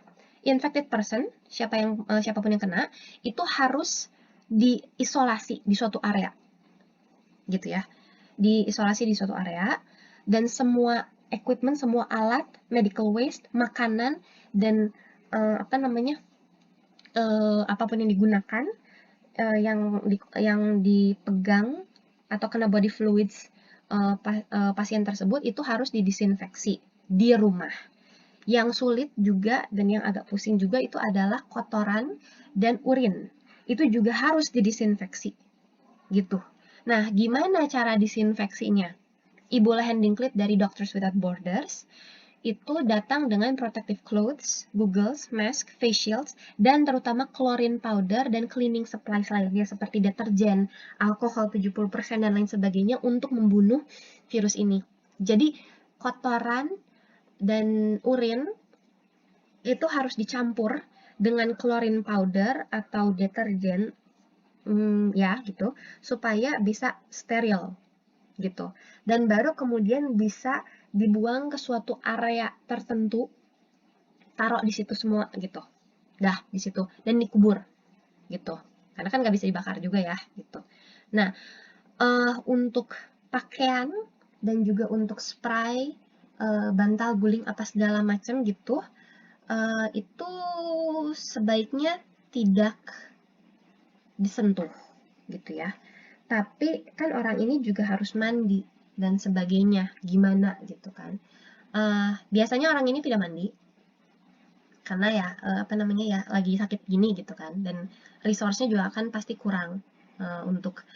infected person, siapapun yang kena itu harus diisolasi di suatu area gitu ya, diisolasi di suatu area dan semua equipment, semua alat, medical waste, makanan dan apapun yang digunakan yang dipegang atau kena body fluids pasien tersebut itu harus didisinfeksi di rumah. Yang sulit juga dan yang agak pusing juga itu adalah kotoran dan urin. Itu juga harus didisinfeksi gitu. Nah, gimana cara disinfeksinya? Ebola Handling Kit dari Doctors Without Borders itu datang dengan protective clothes, goggles, mask, face shields, dan terutama chlorine powder dan cleaning supplies lainnya seperti deterjen, alkohol 70% dan lain sebagainya untuk membunuh virus ini. Jadi kotoran dan urin itu harus dicampur dengan chlorine powder atau deterjen ya gitu supaya bisa steril gitu. Dan baru kemudian bisa dibuang ke suatu area tertentu, taruh di situ semua gitu. Dah di situ dan dikubur gitu. Karena kan nggak bisa dibakar juga ya gitu. Nah, untuk pakaian dan juga untuk spray, bantal guling apa segala macam gitu, itu sebaiknya tidak disentuh gitu ya. Tapi kan orang ini juga harus mandi dan sebagainya, gimana gitu kan. Biasanya orang ini tidak mandi karena ya lagi sakit gini gitu kan, dan resource-nya juga kan pasti kurang untuk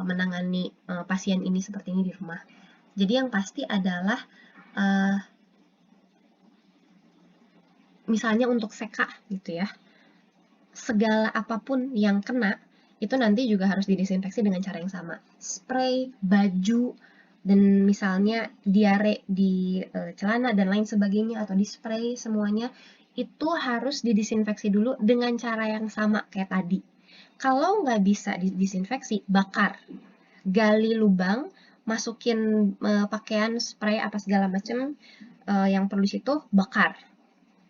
menangani pasien ini seperti ini di rumah. Jadi yang pasti adalah misalnya untuk seka gitu ya, segala apapun yang kena itu nanti juga harus didisinfeksi dengan cara yang sama. Spray, baju, dan misalnya diare di celana dan lain sebagainya atau di spray semuanya itu harus didisinfeksi dulu dengan cara yang sama kayak tadi. Kalau nggak bisa didisinfeksi, bakar. Gali lubang, masukin pakaian, spray, apa segala macam yang perlu di situ, bakar.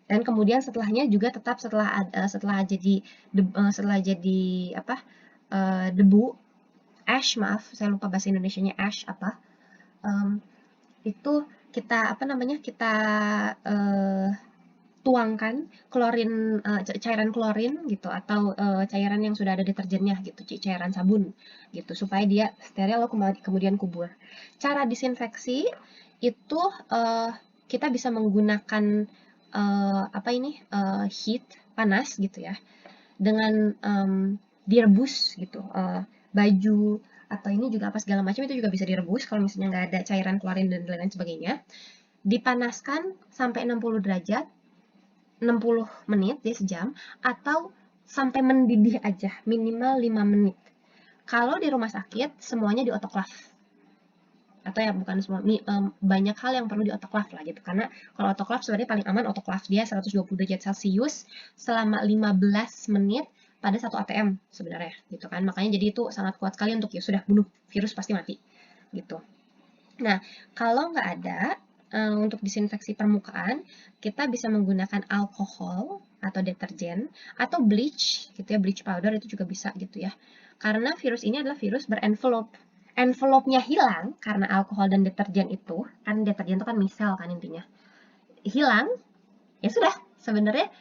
Dan kemudian setelahnya juga tetap setelah jadi debu, ash, maaf saya lupa bahasa Indonesianya ash apa, itu kita kita tuangkan klorin, cairan klorin gitu, atau cairan yang sudah ada deterjennya gitu, cairan sabun gitu, supaya dia steril lalu kemudian kubur. Cara disinfeksi itu kita bisa menggunakan heat, panas gitu ya, dengan direbus gitu, baju atau ini juga apa segala macam itu juga bisa direbus kalau misalnya nggak ada cairan klorin dan lain-lain sebagainya. Dipanaskan sampai 60 derajat, 60 menit, dia sejam, atau sampai mendidih aja, minimal 5 menit. Kalau di rumah sakit, semuanya di autoclave. Atau ya bukan semua, banyak hal yang perlu di autoclave lah gitu. Karena kalau autoclave sebenarnya paling aman autoclave dia 120 derajat Celcius selama 15 menit pada 1 atm sebenarnya gitu kan. Makanya jadi itu sangat kuat sekali untuk ya sudah bunuh virus pasti mati gitu. Nah, kalau nggak ada, untuk disinfeksi permukaan, kita bisa menggunakan alkohol atau deterjen, atau bleach, gitu ya, bleach powder itu juga bisa gitu ya. Karena virus ini adalah virus berenvelope. Envelope-nya hilang karena alkohol dan deterjen itu, kan deterjen itu kan misel kan intinya. Hilang, ya sudah, sebenarnya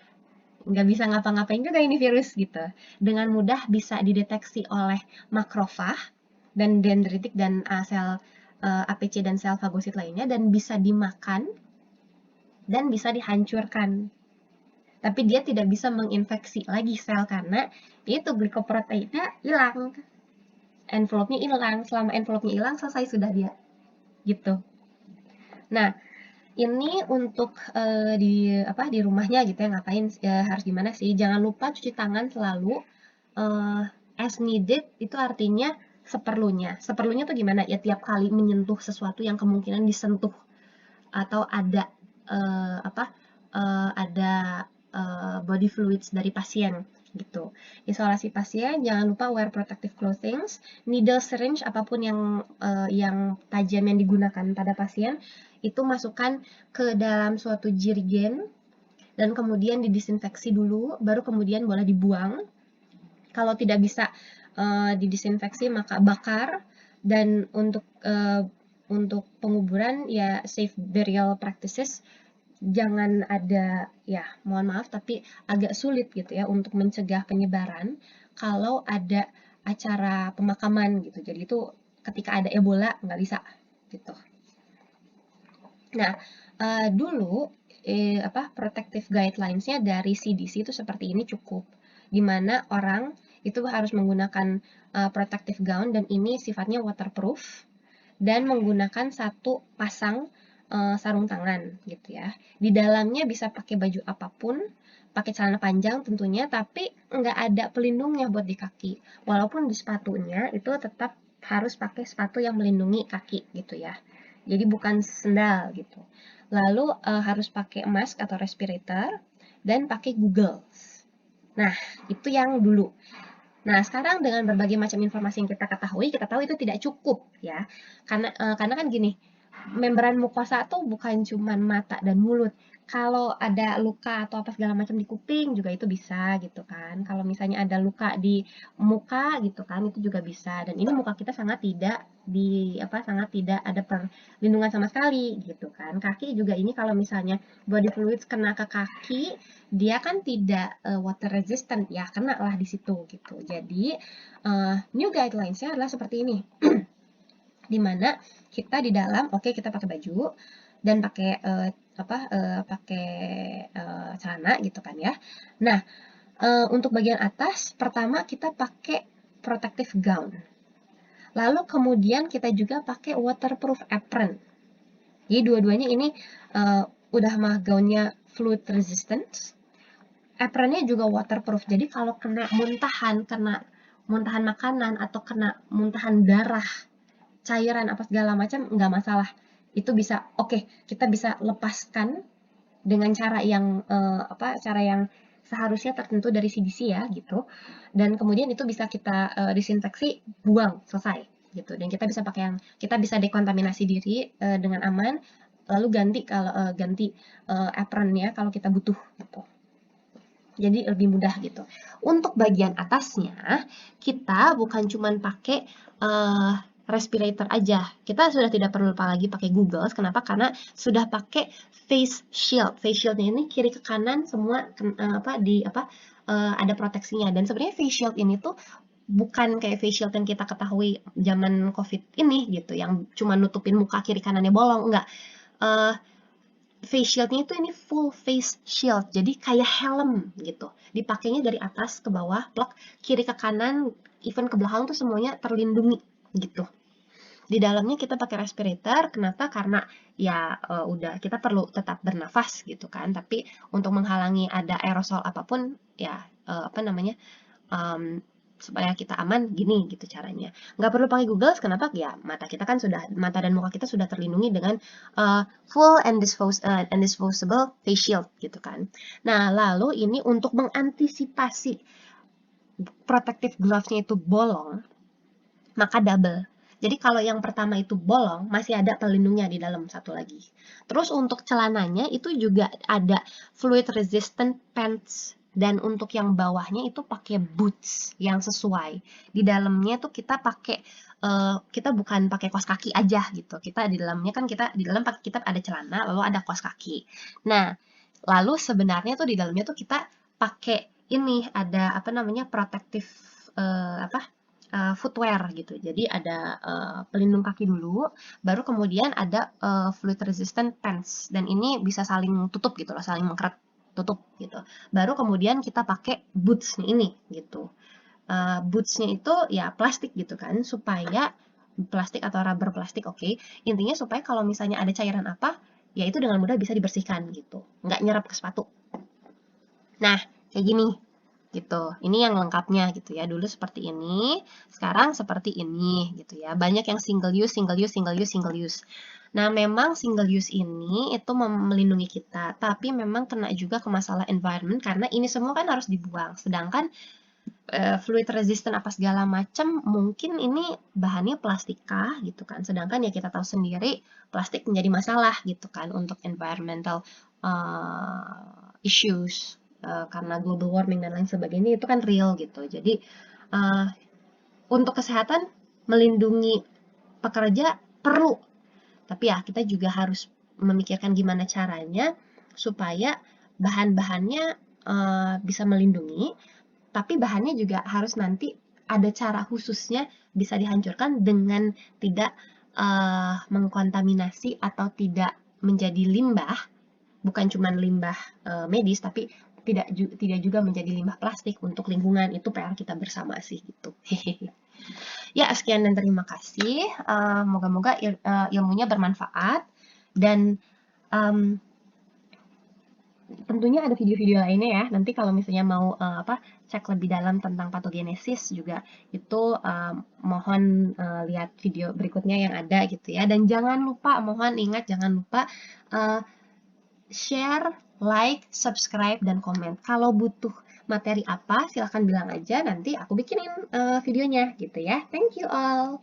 nggak bisa ngapa-ngapain juga ini virus gitu. Dengan mudah bisa dideteksi oleh makrofag dan dendritik dan sel APC dan sel fagosit lainnya, dan bisa dimakan dan bisa dihancurkan. Tapi dia tidak bisa menginfeksi lagi sel karena itu glikoproteinnya hilang. Envelope-nya hilang. Selama envelope-nya hilang, selesai sudah dia. Gitu. Nah, ini untuk di rumahnya gitu ya, ngapain harus gimana sih? Jangan lupa cuci tangan selalu as needed, itu artinya seperlunya. Seperlunya tuh gimana? Ya tiap kali menyentuh sesuatu yang kemungkinan disentuh atau ada body fluids dari pasien gitu. Isolasi pasien, jangan lupa wear protective clothing, needle syringe apapun yang tajam yang digunakan pada pasien itu masukkan ke dalam suatu jirigen dan kemudian didisinfeksi dulu, baru kemudian boleh dibuang. Kalau tidak bisa didisinfeksi maka bakar, dan untuk penguburan ya safe burial practices, jangan ada, ya mohon maaf tapi agak sulit gitu ya untuk mencegah penyebaran kalau ada acara pemakaman gitu. Jadi itu ketika ada Ebola nggak bisa gitu. Nah, dulu protective guidelines-nya dari CDC itu seperti ini cukup, di mana orang itu harus menggunakan protective gown dan ini sifatnya waterproof dan menggunakan satu pasang sarung tangan gitu ya. Di dalamnya bisa pakai baju apapun, pakai celana panjang tentunya, tapi nggak ada pelindungnya buat di kaki. Walaupun di sepatunya itu tetap harus pakai sepatu yang melindungi kaki gitu ya. Jadi bukan sendal gitu. Lalu harus pakai mask atau respirator dan pakai goggles. Nah, itu yang dulu. Nah, sekarang dengan berbagai macam informasi yang kita ketahui, kita tahu itu tidak cukup ya. Karena kan gini, membran mukosa tuh bukan cuma mata dan mulut. Kalau ada luka atau apa segala macam di kuping juga itu bisa gitu kan. Kalau misalnya ada luka di muka gitu kan, itu juga bisa. Dan ini muka kita sangat tidak ada perlindungan sama sekali gitu kan. Kaki juga ini kalau misalnya body fluids kena ke kaki, dia kan tidak water resistant ya, kena lah di situ gitu. Jadi new guidelines-nya adalah seperti ini. Dimana kita di dalam, kita pakai baju dan pakai celana gitu kan ya. Nah, untuk bagian atas pertama kita pakai protective gown. Lalu kemudian kita juga pakai waterproof apron. Jadi dua-duanya ini udah mah gaunnya fluid resistant. Apronnya juga waterproof. Jadi kalau kena muntahan makanan atau kena muntahan darah, cairan apa segala macam nggak masalah, itu bisa kita bisa lepaskan dengan cara yang seharusnya tertentu dari CDC ya gitu, dan kemudian itu bisa kita disinfeksi, buang, selesai gitu, dan kita bisa dekontaminasi diri dengan aman, lalu ganti apronnya kalau kita butuh gitu. Jadi lebih mudah gitu. Untuk bagian atasnya, kita bukan cuma pakai respirator aja. Kita sudah tidak perlu lagi pakai Google. Kenapa? Karena sudah pakai face shield. Face shieldnya ini kiri ke kanan semua ada proteksinya. Dan sebenarnya face shield ini tuh bukan kayak face shield yang kita ketahui zaman COVID ini gitu, yang cuma nutupin muka kiri kanannya bolong, enggak. Face shieldnya itu ini full face shield, jadi kayak helm gitu. Dipakainya dari atas ke bawah, plek, kiri ke kanan, even ke belakang tuh semuanya terlindungi gitu. Di dalamnya kita pakai respirator, kenapa? Karena ya udah kita perlu tetap bernafas gitu kan, tapi untuk menghalangi ada aerosol apapun ya supaya kita aman gini gitu caranya. Nggak perlu pakai Google, kenapa? Ya mata dan muka kita sudah terlindungi dengan full and disposable face shield gitu kan. Nah, lalu ini untuk mengantisipasi protective glove-nya itu bolong, maka double. Jadi kalau yang pertama itu bolong, masih ada pelindungnya di dalam satu lagi. Terus untuk celananya itu juga ada fluid resistant pants. Dan untuk yang bawahnya itu pakai boots yang sesuai. Di dalamnya tuh kita pakai kita bukan pakai kaos kaki aja gitu. Kita di dalamnya kan kita ada celana lalu ada kaos kaki. Nah, lalu sebenarnya tuh di dalamnya tuh kita pakai ini ada protective footwear gitu. Jadi ada pelindung kaki dulu, baru kemudian ada fluid resistant pants. Dan ini bisa saling tutup gitu loh, saling mengkerat tutup gitu. Baru kemudian kita pakai boots-nya ini gitu. Boots-nya itu ya plastik gitu kan, supaya plastik atau rubber plastik, oke. Intinya supaya kalau misalnya ada cairan apa, ya itu dengan mudah bisa dibersihkan gitu. Nggak nyerap ke sepatu. Nah, kayak gini gitu. Ini yang lengkapnya gitu ya. Dulu seperti ini, sekarang seperti ini gitu ya. Banyak yang single use, single use, single use, single use. Nah, memang single use ini itu melindungi kita, tapi memang kena juga ke masalah environment karena ini semua kan harus dibuang. Sedangkan fluid resistant apa segala macam mungkin ini bahannya plastika gitu kan. Sedangkan ya kita tahu sendiri plastik menjadi masalah gitu kan untuk environmental issues. Karena global warming dan lain sebagainya itu kan real gitu. Jadi untuk kesehatan melindungi pekerja perlu, tapi ya kita juga harus memikirkan gimana caranya supaya bahan-bahannya bisa melindungi, tapi bahannya juga harus nanti ada cara khususnya bisa dihancurkan dengan tidak mengkontaminasi atau tidak menjadi limbah, bukan cuma limbah medis, tapi tidak juga menjadi limbah plastik untuk lingkungan. Itu PR kita bersama sih gitu. Ya, sekian dan terima kasih. Moga-moga ilmunya bermanfaat dan tentunya ada video-video lainnya ya. Nanti kalau misalnya mau cek lebih dalam tentang patogenesis juga itu mohon lihat video berikutnya yang ada gitu ya. Dan jangan lupa, mohon ingat jangan lupa share, like, subscribe, dan komen. Kalau butuh materi apa, silahkan bilang aja, nanti aku bikinin videonya gitu ya. Thank you all!